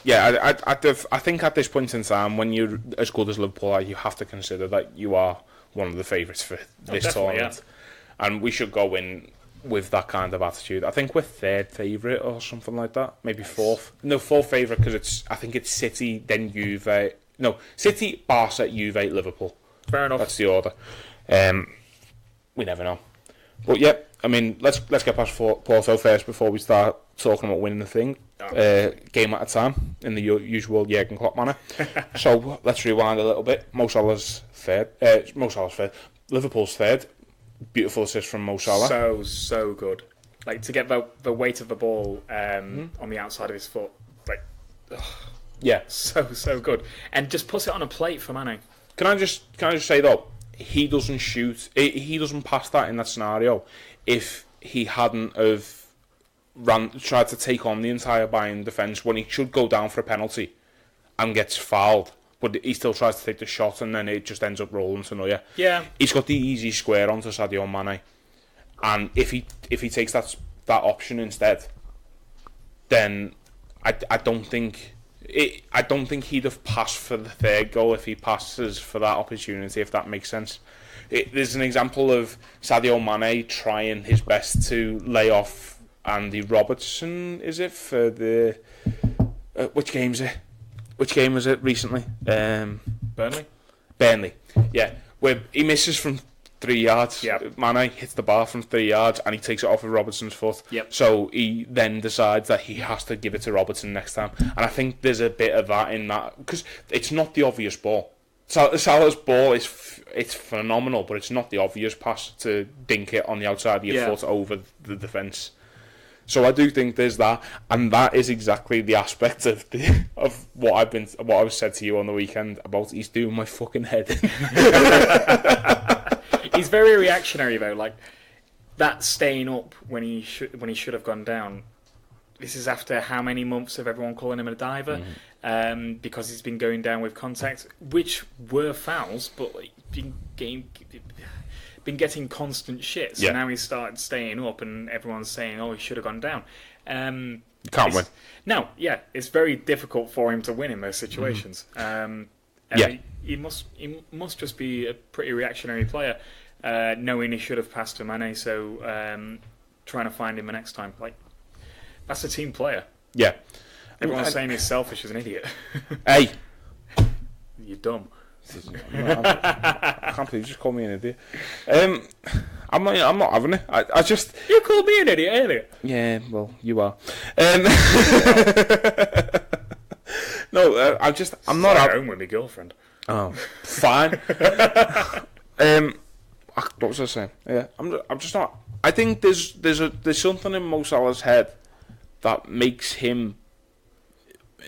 yeah, I think at this point in time, when you're as good as Liverpool are, you have to consider that you are one of the favourites for this tournament, and we should go in with that kind of attitude. I think we're 3rd favourite or something like that, maybe 4th. No, 4th favourite, because I think it's City, then Juve. No, City, Barca, Juve, Liverpool. Fair enough. That's the order. We never know. But yeah, let's get past Porto first before we start talking about winning the thing. Game at a time in the usual Jurgen Klopp manner. So let's rewind a little bit. Mo Salah's 3rd. Liverpool's 3rd. Beautiful assist from Mo Salah. So good. To get the weight of the ball on the outside of his foot. Yeah. So good. And just puts it on a plate for Mane. Can I just say though, he doesn't shoot. He doesn't pass that in that scenario if he hadn't have tried to take on the entire Bayern defence when he should go down for a penalty and gets fouled. But he still tries to take the shot and then it just ends up rolling to Neuer. Yeah. He's got the easy square onto Sadio Mane. And if he takes that option instead, then I don't think he'd have passed for the 3rd goal if he passes for that opportunity, if that makes sense. There's an example of Sadio Mane trying his best to lay off Andy Robertson, is it, for the... which game is it? Which game was it recently? Burnley, yeah. Where he misses from 3 yards. Yep. Mane hits the bar from 3 yards and he takes it off of Robertson's foot. Yep. So he then decides that he has to give it to Robertson next time. And I think there's a bit of that in that, because it's not the obvious ball. Salah's ball it's phenomenal, but it's not the obvious pass to dink it on the outside of your foot over the defence. So I do think there's that, and that is exactly the aspect of what I was said to you on the weekend about he's doing my fucking head in. He's very reactionary though, like that staying up when he should have gone down. This is after how many months of everyone calling him a diver, because he's been going down with contact, which were fouls, but like, been getting constant shit. So now he's started staying up, and everyone's saying, "Oh, he should have gone down." You can't win. No, it's very difficult for him to win in those situations. He must just be a pretty reactionary player, knowing he should have passed to Mane. So trying to find him the next time, like. That's a team player. Yeah. Everyone's saying he's selfish as an idiot. Hey. You're dumb. I can't believe you just called me an idiot. I'm not having it. I just... You called me an idiot earlier. Yeah, well, you are. No, I'm not at home with my girlfriend. Oh, fine. What was I saying? Yeah, I'm just not... I think there's something in Mo Salah's head that makes him...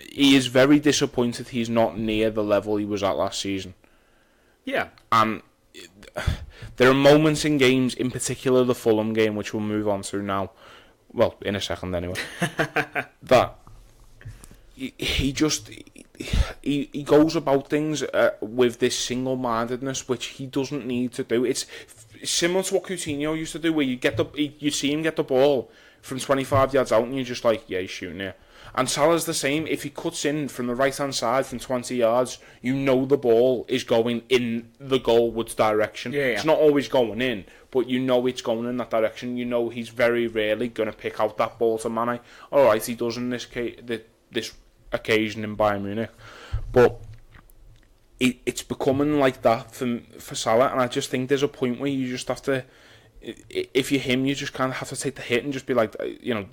He is very disappointed he's not near the level he was at last season. Yeah. And there are moments in games, in particular the Fulham game, which we'll move on to now, well, in a second anyway, that he goes about things with this single-mindedness which he doesn't need to do. It's similar to what Coutinho used to do, where you see him get the ball from 25 yards out and you're just like, yeah, he's shooting here. And Salah's the same. If he cuts in from the right-hand side from 20 yards, you know the ball is going in the goalwards direction. Yeah. It's not always going in, but you know it's going in that direction. You know he's very rarely going to pick out that ball to Mane. All right, he does in this occasion in Bayern Munich. But it's becoming like that for Salah, and I just think there's a point where you just have to... If you're him, you just kind of have to take the hit and just be like, you know...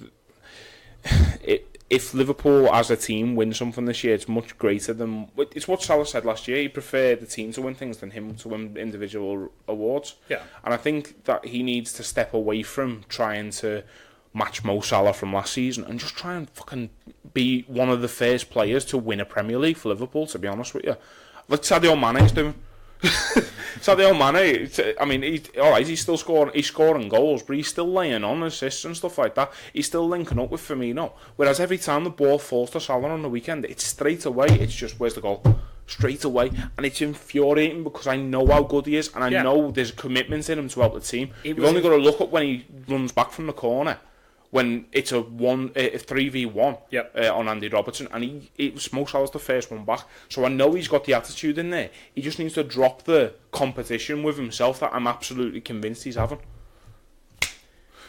If Liverpool as a team win something this year, it's much greater than... It's what Salah said last year. He preferred the team to win things than him to win individual awards. Yeah. And I think that he needs to step away from trying to match Mo Salah from last season and just try and fucking be one of the first players to win a Premier League for Liverpool, to be honest with you. Like Sadio Mane's doing. Sadio Mane, I mean, he's still scoring. He's scoring goals, but he's still laying on assists and stuff like that. He's still linking up with Firmino. Whereas every time the ball falls to Salah on the weekend, it's straight away. It's just, where's the goal? Straight away, and it's infuriating because I know how good he is, and I know there's a commitment in him to help the team. You've only got to look up when he runs back from the corner. When it's a 3v1 on Andy Robertson, and Mo Salah's the first one back, so I know he's got the attitude in there. He just needs to drop the competition with himself that I'm absolutely convinced he's having.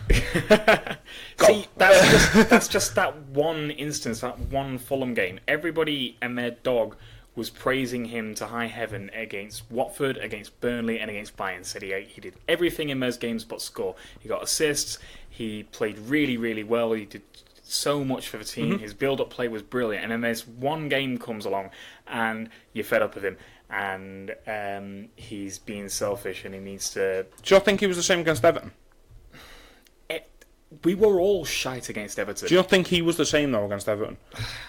See, that's just that one instance, that one Fulham game. Everybody and their dog was praising him to high heaven against Watford, against Burnley, and against Bayern. Said he did everything in those games but score. He got assists. He played really, really well. He did so much for the team. Mm-hmm. His build-up play was brilliant. And then there's one game comes along, and you're fed up with him, and he's being selfish, and he needs to... Do you think he was the same against Everton? We were all shite against Everton. Do you not think he was the same, though, against Everton?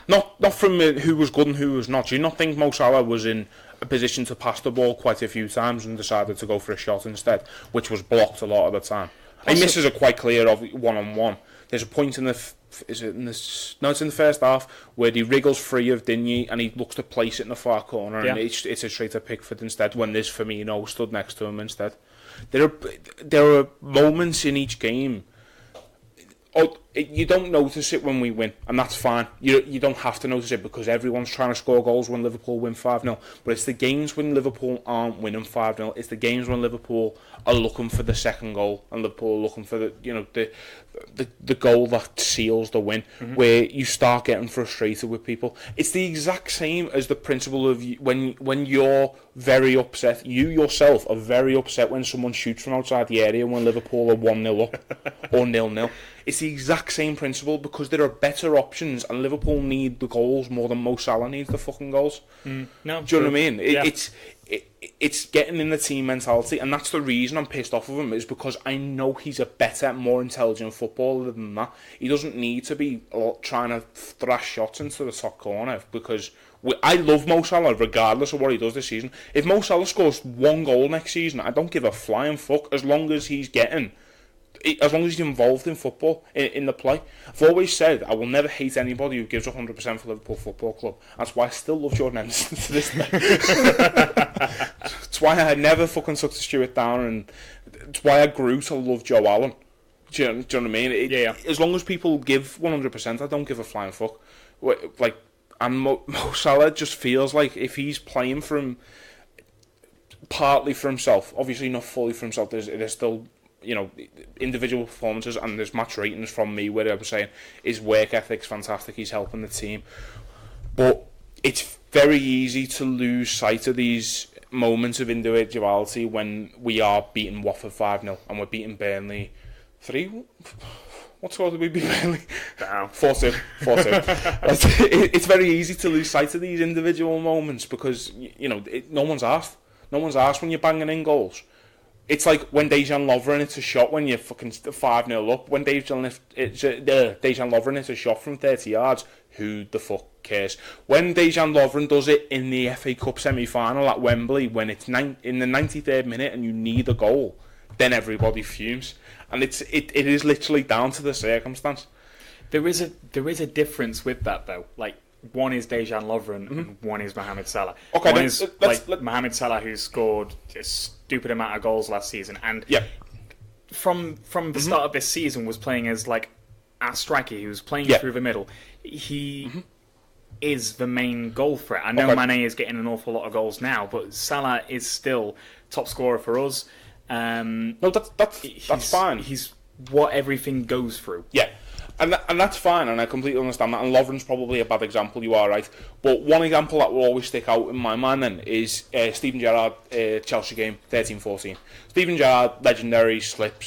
Not from who was good and who was not. Do you not think Mo Salah was in a position to pass the ball quite a few times and decided to go for a shot instead, which was blocked a lot of the time? He misses a quite clear one-on-one. There's a point in it's in the first half where he wriggles free of Digne and he looks to place it in the far corner, and it's a straight to Pickford instead when there's Firmino stood next to him instead. There are moments in each game You don't notice it when we win, and that's fine. You don't have to notice it because everyone's trying to score goals when Liverpool win 5-0. But it's the games when Liverpool aren't winning 5-0. It's the games when Liverpool are looking for the second goal and Liverpool are looking for the goal that seals the win, where you start getting frustrated with people. It's the exact same as the principle of when you're very upset. You yourself are very upset when someone shoots from outside the area when Liverpool are 1-0 up or 0-0. It's the exact same principle because there are better options and Liverpool need the goals more than Mo Salah needs the fucking goals. No, do you know what I mean? It's getting in the team mentality, and that's the reason I'm pissed off of him, is because I know he's a better, more intelligent footballer than that. He doesn't need to be trying to thrash shots into the top corner because I love Mo Salah regardless of what he does this season. If Mo Salah scores 1 goal next season, I don't give a flying fuck as long as he's involved in football, in the play. I've always said I will never hate anybody who gives 100% for Liverpool Football Club. That's why I still love Jordan Henderson to this day. It's why I never fucking took to Stuart down, and it's why I grew to love Joe Allen. Do you know what I mean? As long as people give 100%, I don't give a flying fuck. And Mo Salah just feels like if he's playing for him, partly for himself, obviously not fully for himself, there's still, individual performances, and there's match ratings from me where I'm saying his work ethic's fantastic, he's helping the team, but it's very easy to lose sight of these moments of individuality when we are beating Watford 5-0 and we're beating Burnley 3. What score did we beat Burnley? 4-2. It's very easy to lose sight of these individual moments because no one's asked. No one's asked when you're banging in goals. It's like when Dejan Lovren hits a shot when you're fucking 5-0 up. When Dejan Lovren hits a shot from 30 yards, who the fuck cares? When Dejan Lovren does it in the FA Cup semi-final at Wembley, when it's in the 93rd minute and you need a goal, then everybody fumes. And it is literally down to the circumstance. There is a difference with that though. Like, one is Dejan Lovren and one is Mohamed Salah. Okay, one is Mohamed Salah, who scored a stupid amount of goals last season, and from the start of this season was playing as like a striker. He was playing through the middle. He is the main goal threat. I know Mane is getting an awful lot of goals now, but Salah is still top scorer for us. No, that's fine. He's what everything goes through. Yeah. And that's fine, and I completely understand that. And Lovren's probably a bad example, you are right. But one example that will always stick out in my mind then is Steven Gerrard, Chelsea game, 13-14. Steven Gerrard, legendary slip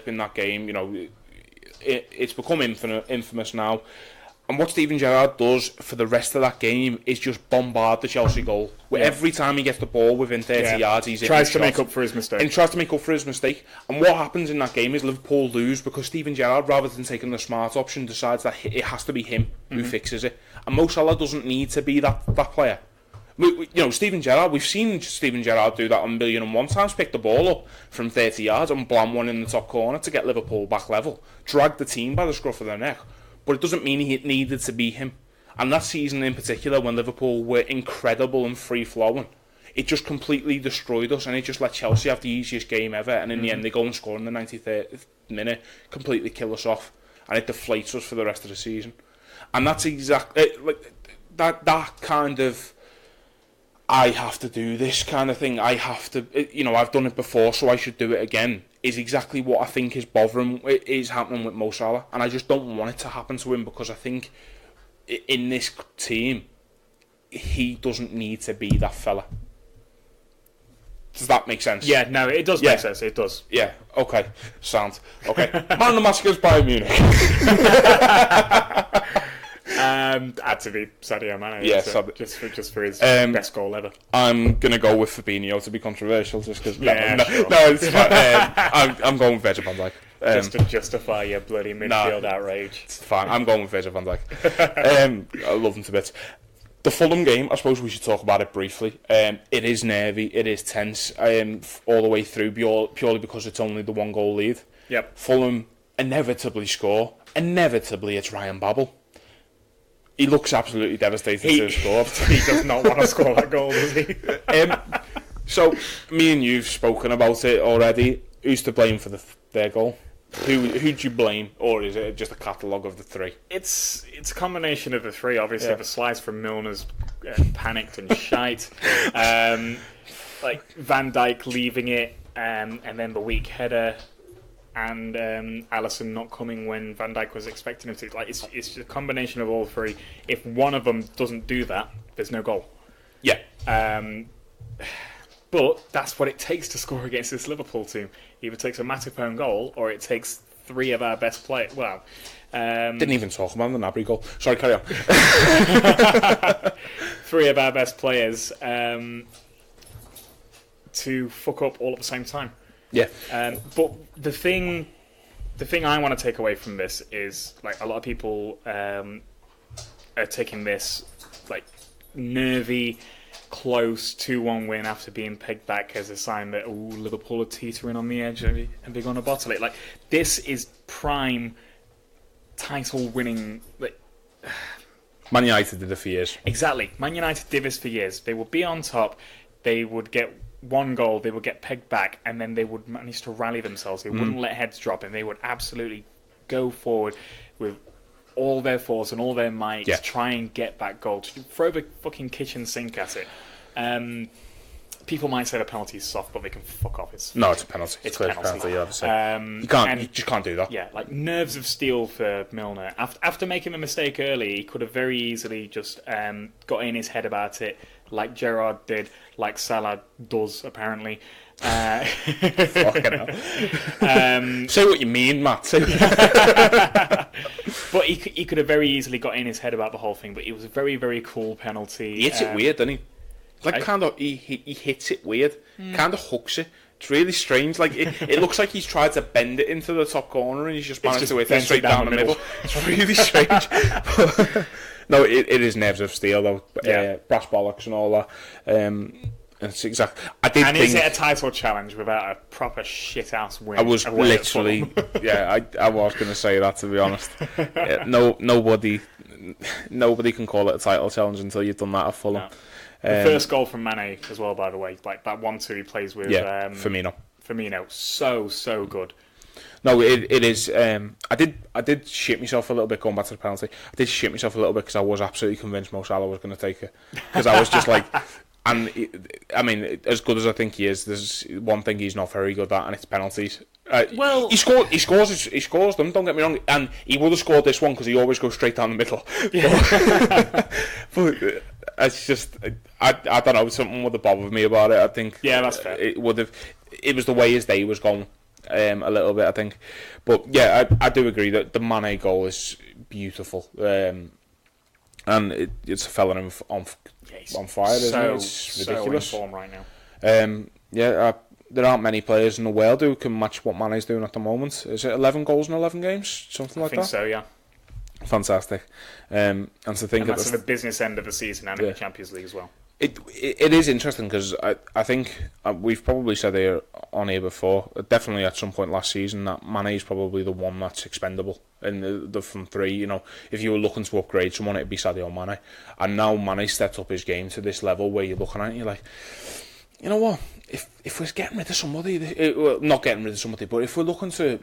in that game. It's become infamous now. And what Steven Gerrard does for the rest of that game is just bombard the Chelsea goal. Where every time he gets the ball within 30 yards, he tries to make up for his mistake. And what happens in that game is Liverpool lose because Steven Gerrard, rather than taking the smart option, decides that it has to be him who fixes it. And Mo Salah doesn't need to be that player. Steven Gerrard, we've seen Steven Gerrard do that 1,000,001 times, pick the ball up from 30 yards and blam one in the top corner to get Liverpool back level. Drag the team by the scruff of their neck. But it doesn't mean he needed to be him. And that season in particular, when Liverpool were incredible and free-flowing, it just completely destroyed us, and it just let Chelsea have the easiest game ever, and in the end they go and score in the 93rd minute, completely kill us off, and it deflates us for the rest of the season. And that's exactly that kind of I have to do this kind of thing. I have to, I've done it before, so I should do it again, is exactly what I think is happening with Mo Salah. And I just don't want it to happen to him because I think in this team, he does't need to be that fella. Does that make sense? Yeah, no, it does make sense. It does. Yeah, okay. Sound. Okay. Man of the Massacres, Bayern Munich. Had to be Sadio Mane. Yeah, just for his best goal ever. I'm gonna go with Fabinho to be controversial, just because. No, it's fine. I'm going with Virgil van Dijk. Just to justify your bloody midfield outrage. It's fine. I'm going with Virgil van Dijk. I love him to bits. The Fulham game, I suppose we should talk about it briefly. It is nervy, it is tense, all the way through, purely because it's only the 1-goal lead. Yep. Fulham inevitably score. Inevitably, it's Ryan Babel. He looks absolutely devastated to have scored. He does not want to score that goal, does he? So, me and you've spoken about it already. Who's to blame for their goal? Who do you blame, or is it just a catalogue of the three? It's a combination of the three. Obviously, the slice from Milner's panicked and shite. Like Van Dijk leaving it, and then the weak header, and Alisson not coming when Van Dijk was expecting him to. Like it's a combination of all three. If one of them doesn't do that, there's no goal. Yeah. But that's what it takes to score against this Liverpool team. Either it takes a Matip own goal, or it takes three of our best players. Well, didn't even talk about the Gnabry goal. Sorry, carry on. Three of our best players to fuck up all at the same time. Yeah. But the thing I want to take away from this is, like, a lot of people are taking this like nervy, close 2-1 win after being pegged back as a sign that Liverpool are teetering on the edge and they're going to bottle it. Like, this is prime title winning. Like, Man United did it for years. Exactly. Man United did this for years. They would be on top. They would get one goal. They would get pegged back, and then they would manage to rally themselves. They wouldn't let heads drop, and they would absolutely go forward with all their force and all their might to try and get that goal, to throw the fucking kitchen sink at it. People might say the penalty is soft, but they can fuck off. It's a penalty. It's a penalty. You just can't do that. Yeah, like nerves of steel for Milner. After making a mistake early, he could have very easily just got in his head about it, like Gerrard did, like Salah does apparently. Fucking hell. Say what you mean, Matt. But he could have very easily got in his head about the whole thing. But it was a very, very cool penalty. He hits it weird, doesn't he? Like, kind of, he hits it weird. Kind of hooks it. It's really strange. Like, it looks like he's tried to bend it into the top corner, and he's just managed to hit it straight down the middle. It's really strange. No, it is nerves of steel, though. Brass bollocks and all that. It's exact. Is it a title challenge without a proper shit ass win? I was literally, I was going to say that, to be honest. Nobody can call it a title challenge until you've done that at Fulham. No. The first goal from Mane as well, by the way, like that 1-2 he plays with. Firmino, so good. No, it is. I did shit myself a little bit going back to the penalty. I did shit myself a little bit because I was absolutely convinced Mo Salah was going to take it, because I was just like. And I mean, as good as I think he is, there's one thing he's not very good at, and it's penalties. He scores them. Don't get me wrong, and he would have scored this one because he always goes straight down the middle. Yeah. But it's just, I don't know, something would have bothered me about it. I think. Yeah, that's fair. It would have. It was the way his day was going, a little bit, I think. But yeah, I do agree that the Mane goal is beautiful. And it's a fella on fire, isn't it? It's ridiculous. So in form right now. There aren't many players in the world who can match what Mane's doing at the moment. Is it 11 goals in 11 games? Something like that? I think so, yeah. Fantastic. And to think that's at the business end of the season and in the Champions League as well. It is interesting because I think we've probably said it on here before, definitely at some point last season, that Mane is probably the one that's expendable in the front three. You know, if you were looking to upgrade someone, it'd be Sadio Mane. And now Mane stepped up his game to this level where you're looking at it and you're like, you know what? If we're getting rid of somebody, not getting rid of somebody, but if we're looking to,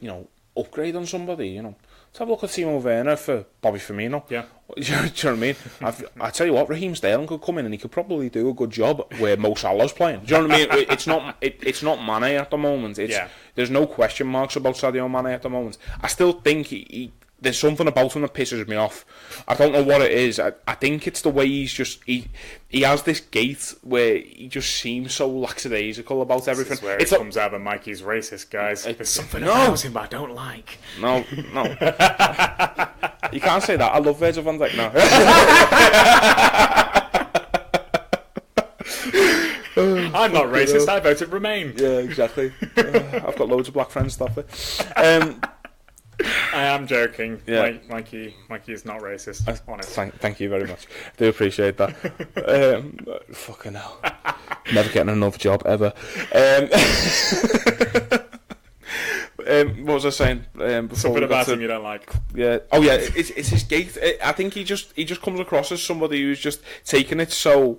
upgrade on somebody, let's have a look at Timo Werner for Bobby Firmino. Yeah. Do you know what I mean? I tell you what, Raheem Sterling could come in and he could probably do a good job where Mo Salah's playing. Do you know what I mean? It's not Mane at the moment. There's no question marks about Sadio Mane at the moment. I still think there's something about him that pisses me off. I don't know what it is. I think it's the way he has this gait where he just seems so lackadaisical about everything. This is where it comes out of Mikey's racist, guys. There's something about him I don't like. No. You can't say that. I love Virgil van Dijk now. I'm not racist. I voted Remain. Yeah, exactly. I've got loads of black friends. Stop it. I am joking. Yeah. Mikey is not racist. Honest. Thank you very much. I do appreciate that. Fucking hell. Never getting another job ever. What was I saying? Something about him you don't like. Yeah. Oh yeah. It's his gait. I think he just comes across as somebody who's just taking it so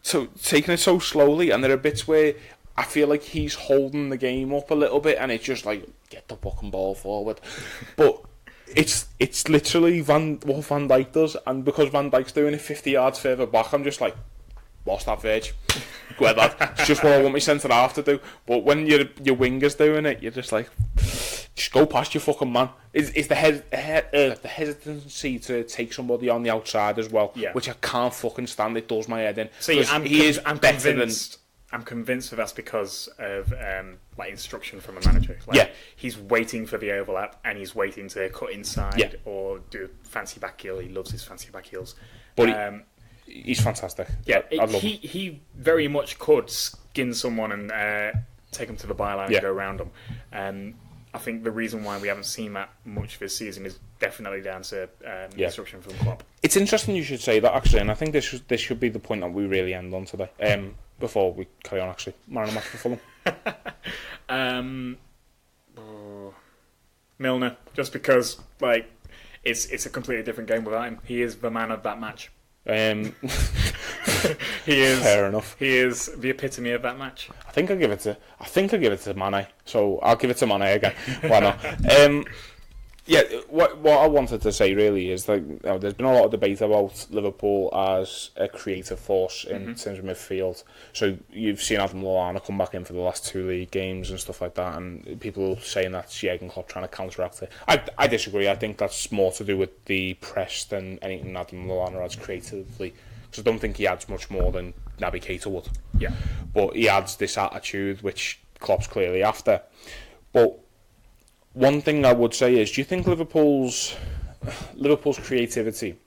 slowly, and there are bits where I feel like he's holding the game up a little bit, and it's just like, get the fucking ball forward. But it's literally what Van Dijk does, and because Van Dijk's doing it 50 yards further back, I'm just like, what's that, Virg? Go ahead, lad. It's just what I want my centre half to do. But when your winger's doing it, you're just like, just go past your fucking man. It's the hesitancy to take somebody on the outside as well, which I can't fucking stand. It does my head in. See, I'm convinced that that's because of like instruction from a manager. Like, he's waiting for the overlap, and he's waiting to cut inside or do a fancy back heel. He loves his fancy back heels. But he's fantastic. Yeah, he very much could skin someone and take him to the byline and go around them. I think the reason why we haven't seen that much this season is definitely down to instruction from Klopp. It's interesting you should say that, actually, and I think this should be the point that we really end on today. Before we carry on, actually, man of the match for Fulham. Milner, just because like it's a completely different game without him. He is the man of that match. He is. Fair enough. He is the epitome of that match. I think I give it to Mane. So I'll give it to Mane again. Why not? What I wanted to say really is that there's been a lot of debate about Liverpool as a creative force in terms of midfield. So you've seen Adam Lallana come back in for the last 2 league games and stuff like that, and people saying that's Jurgen Klopp trying to counteract it. I disagree. I think that's more to do with the press than anything Adam Lallana adds creatively. Because I don't think he adds much more than Naby Keita would. Yeah. But he adds this attitude which Klopp's clearly after. But one thing I would say is, do you think Liverpool's creativity,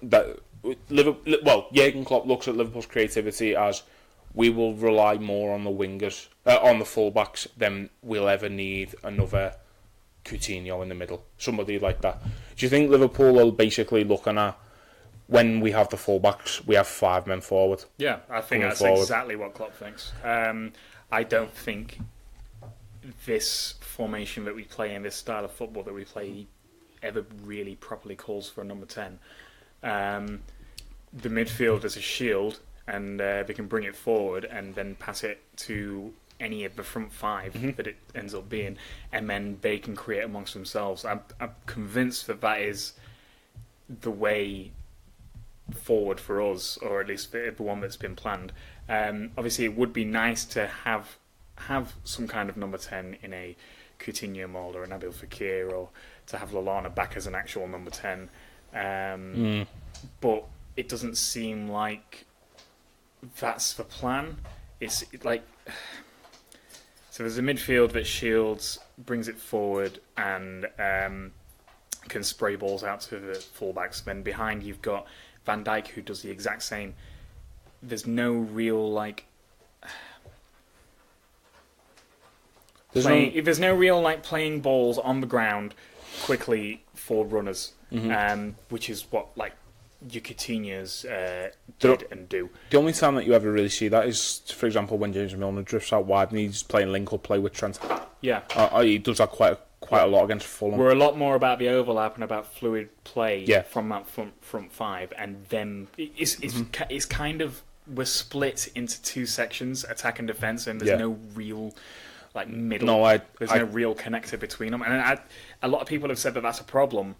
Jurgen Klopp looks at Liverpool's creativity as, we will rely more on the wingers, on the fullbacks, than we'll ever need another Coutinho in the middle, somebody like that. Do you think Liverpool are basically looking at, when we have the fullbacks, we have 5 men forward? Yeah, I think that's exactly what Klopp thinks. I don't think this formation that we play in, this style of football that we play, ever really properly calls for a number 10. The midfield is a shield, and they can bring it forward and then pass it to any of the front 5 that it ends up being, and then they can create amongst themselves. I'm convinced that is the way forward for us, or at least the one that's been planned. Obviously, it would be nice to have some kind of number 10 in a Coutinho mould or a Nabil Fekir, or to have Lallana back as an actual number 10. But it doesn't seem like that's the plan. It's like, so there's a midfield that shields, brings it forward, and can spray balls out to the fullbacks. Then behind you've got Van Dijk, who does the exact same. There's no real there's no real playing balls on the ground quickly for runners, which is what your Coutinho's did and do. The only time that you ever really see that is, for example, when James Milner drifts out wide and he's playing link-up play with Trent. Yeah, he does that quite a lot against Fulham. We're a lot more about the overlap and about fluid play from that front 5, and then it's kind of, we're split into 2 sections, attack and defence, and there's no real middle. There's no real connector between them, and a lot of people have said that that's a problem.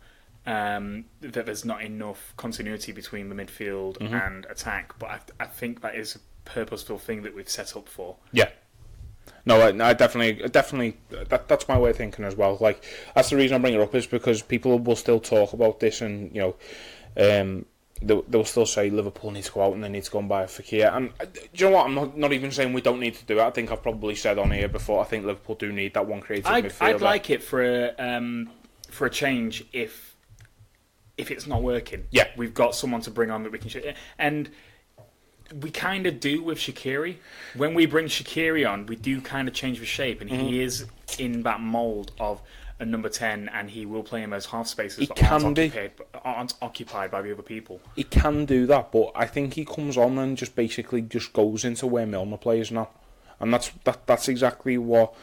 That there's not enough continuity between the midfield and attack, but I think that is a purposeful thing that we've set up for. Yeah. No, I definitely. That's my way of thinking as well. That's the reason I bring it up, is because people will still talk about this, and they'll still say Liverpool needs to go out and they need to go and buy a Fekir. And do you know what? I'm not even saying we don't need to do it. I think I've probably said on here before, I think Liverpool do need that one creative midfielder. I'd like it for a change if it's not working. Yeah, we've got someone to bring on that we can and we kind of do with Shaqiri. When we bring Shaqiri on, we do kind of change the shape, and he is in that mould of a number 10, and he will play in those half spaces that aren't occupied by the other people. He can do that, but I think he comes on and just basically just goes into where Milner plays now, and that's exactly what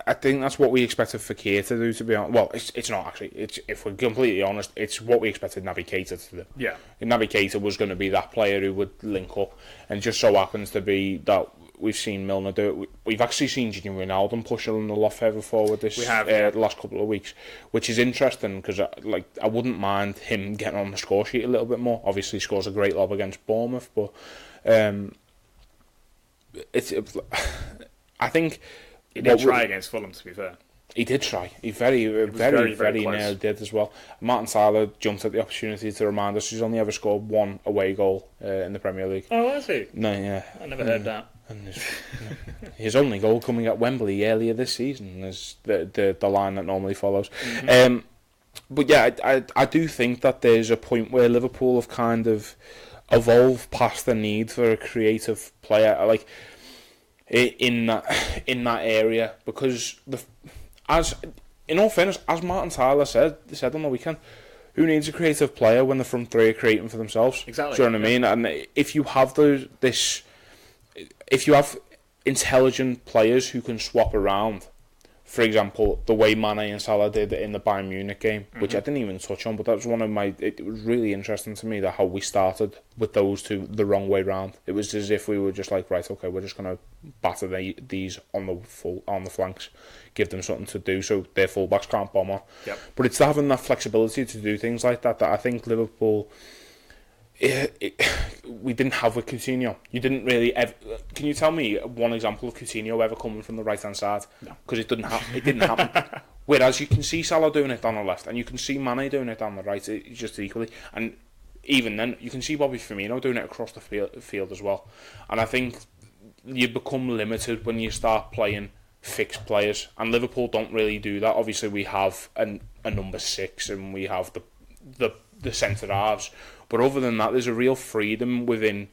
I think that's what we expected Fekir to do, to be honest. Well, it's not actually. It's, if we're completely honest, it's what we expected Naby Keita to do. Yeah. Naby Keita was going to be that player who would link up, and it just so happens to be that we've seen Milner do it. We've actually seen Gini Wijnaldum pushing a lot further forward the last couple of weeks, which is interesting because I wouldn't mind him getting on the score sheet a little bit more. Obviously, he scores a great lob against Bournemouth, but I think he did try against Fulham. To be fair, he did try. He very nearly did as well. Martin Salah jumped at the opportunity to remind us he's only ever scored one away goal in the Premier League. Oh, has he? No, yeah. I never heard that. And his only goal coming at Wembley earlier this season is the line that normally follows. Mm-hmm. But yeah, I do think that there's a point where Liverpool have kind of evolved past the need for a creative player, like in that area, because in all fairness, as Martin Tyler said on the weekend, who needs a creative player when the front three are creating for themselves? Exactly. Do you know what I mean? And if you have if you have intelligent players who can swap around, for example, the way Mane and Salah did in the Bayern Munich game, which I didn't even touch on, but that was it was really interesting to me that how we started with those two the wrong way round. It was as if we were just like, right, okay, we're just going to batter these on the flanks, give them something to do so their fullbacks can't bomb on. Yep. But it's having that flexibility to do things like that I think Liverpool... we didn't have with Coutinho. You didn't really ever... Can you tell me one example of Coutinho ever coming from the right hand side? No, because it didn't happen. Whereas you can see Salah doing it down the left, and you can see Mane doing it down the right, just equally. And even then, you can see Bobby Firmino doing it across the field as well. And I think you become limited when you start playing fixed players, and Liverpool don't really do that. Obviously, we have a number 6, and we have the centre halves. But other than that, there's a real freedom within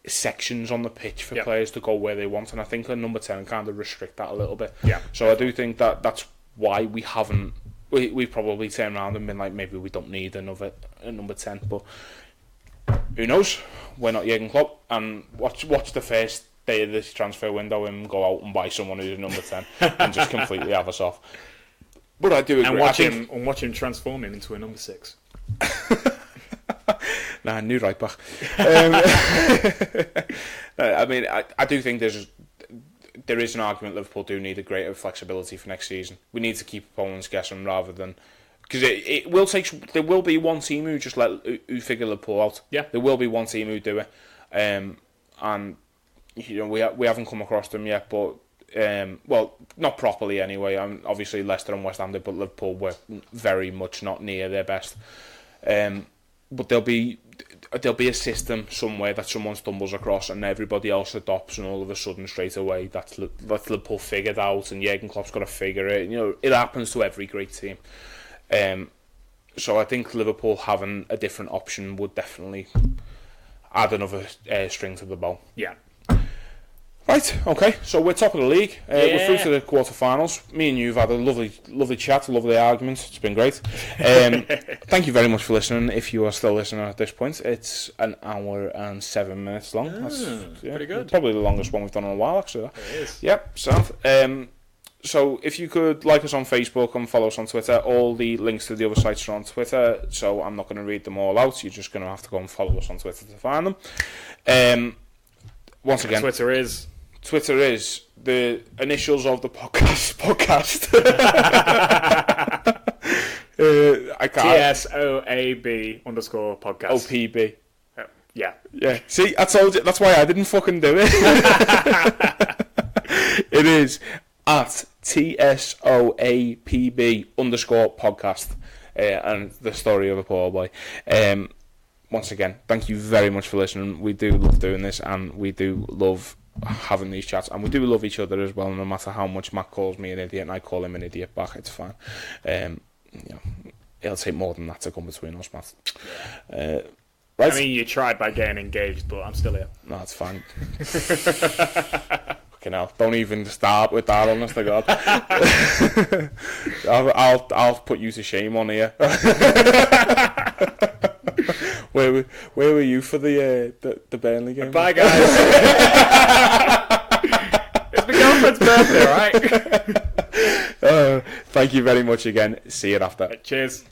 sections on the pitch for players to go where they want, and I think a number 10 kind of restrict that a little bit. Yeah. So I do think that's why we haven't. We've probably turned around and been like, maybe we don't need a number 10, but who knows? We're not Jurgen Klopp, and watch the first day of this transfer window and go out and buy someone who's a number 10 and just completely have us off. But I do agree. And watch him transform him into a number 6. Nah, new right back. I mean, I do think there is an argument Liverpool do need a greater flexibility for next season. We need to keep opponents guessing rather than... Because it will take... There will be one team who just who figure Liverpool out. Yeah. There will be one team who do it. And you know, we haven't come across them yet, but... well, not properly anyway. Obviously, Leicester and West Ham did, but Liverpool were very much not near their best. But there'll be a system somewhere that someone stumbles across and everybody else adopts, and all of a sudden straight away that's Liverpool figured out, and Jurgen Klopp's got to figure it. You know, it happens to every great team. So I think Liverpool having a different option would definitely add another string to the bow. Yeah. Right, okay, so we're top of the league. We're through to the quarterfinals. Me and you have had a lovely chat, a lovely argument. It's been great. Thank you very much for listening. If you are still listening at this point, it's an hour and 7 minutes long. That's pretty good. Probably the longest one we've done in a while, actually. It is. Yep, so if you could like us on Facebook and follow us on Twitter, all the links to the other sites are on Twitter, so I'm not going to read them all out. You're just going to have to go and follow us on Twitter to find them. Once again, Twitter is the initials of the podcast. I can't. TSOAB _ podcast. OPB. Yeah. See, I told you. That's why I didn't fucking do it. It is at TSOAPB _ podcast. And the story of a poor boy. Once again, thank you very much for listening. We do love doing this, and we do love having these chats, and we do love each other as well. No matter how much Matt calls me an idiot and I call him an idiot back, it's fine. You know, it'll take more than that to come between us, Matt. Right? I mean, you tried by getting engaged, but I'm still here. No, it's fine. Fucking hell! Don't even start with that. Honest to God, I'll put you to shame on here. Where were you for the Burnley game? Bye, guys. It's been going girlfriend's birthday, right? Thank you very much again. See you after. Cheers.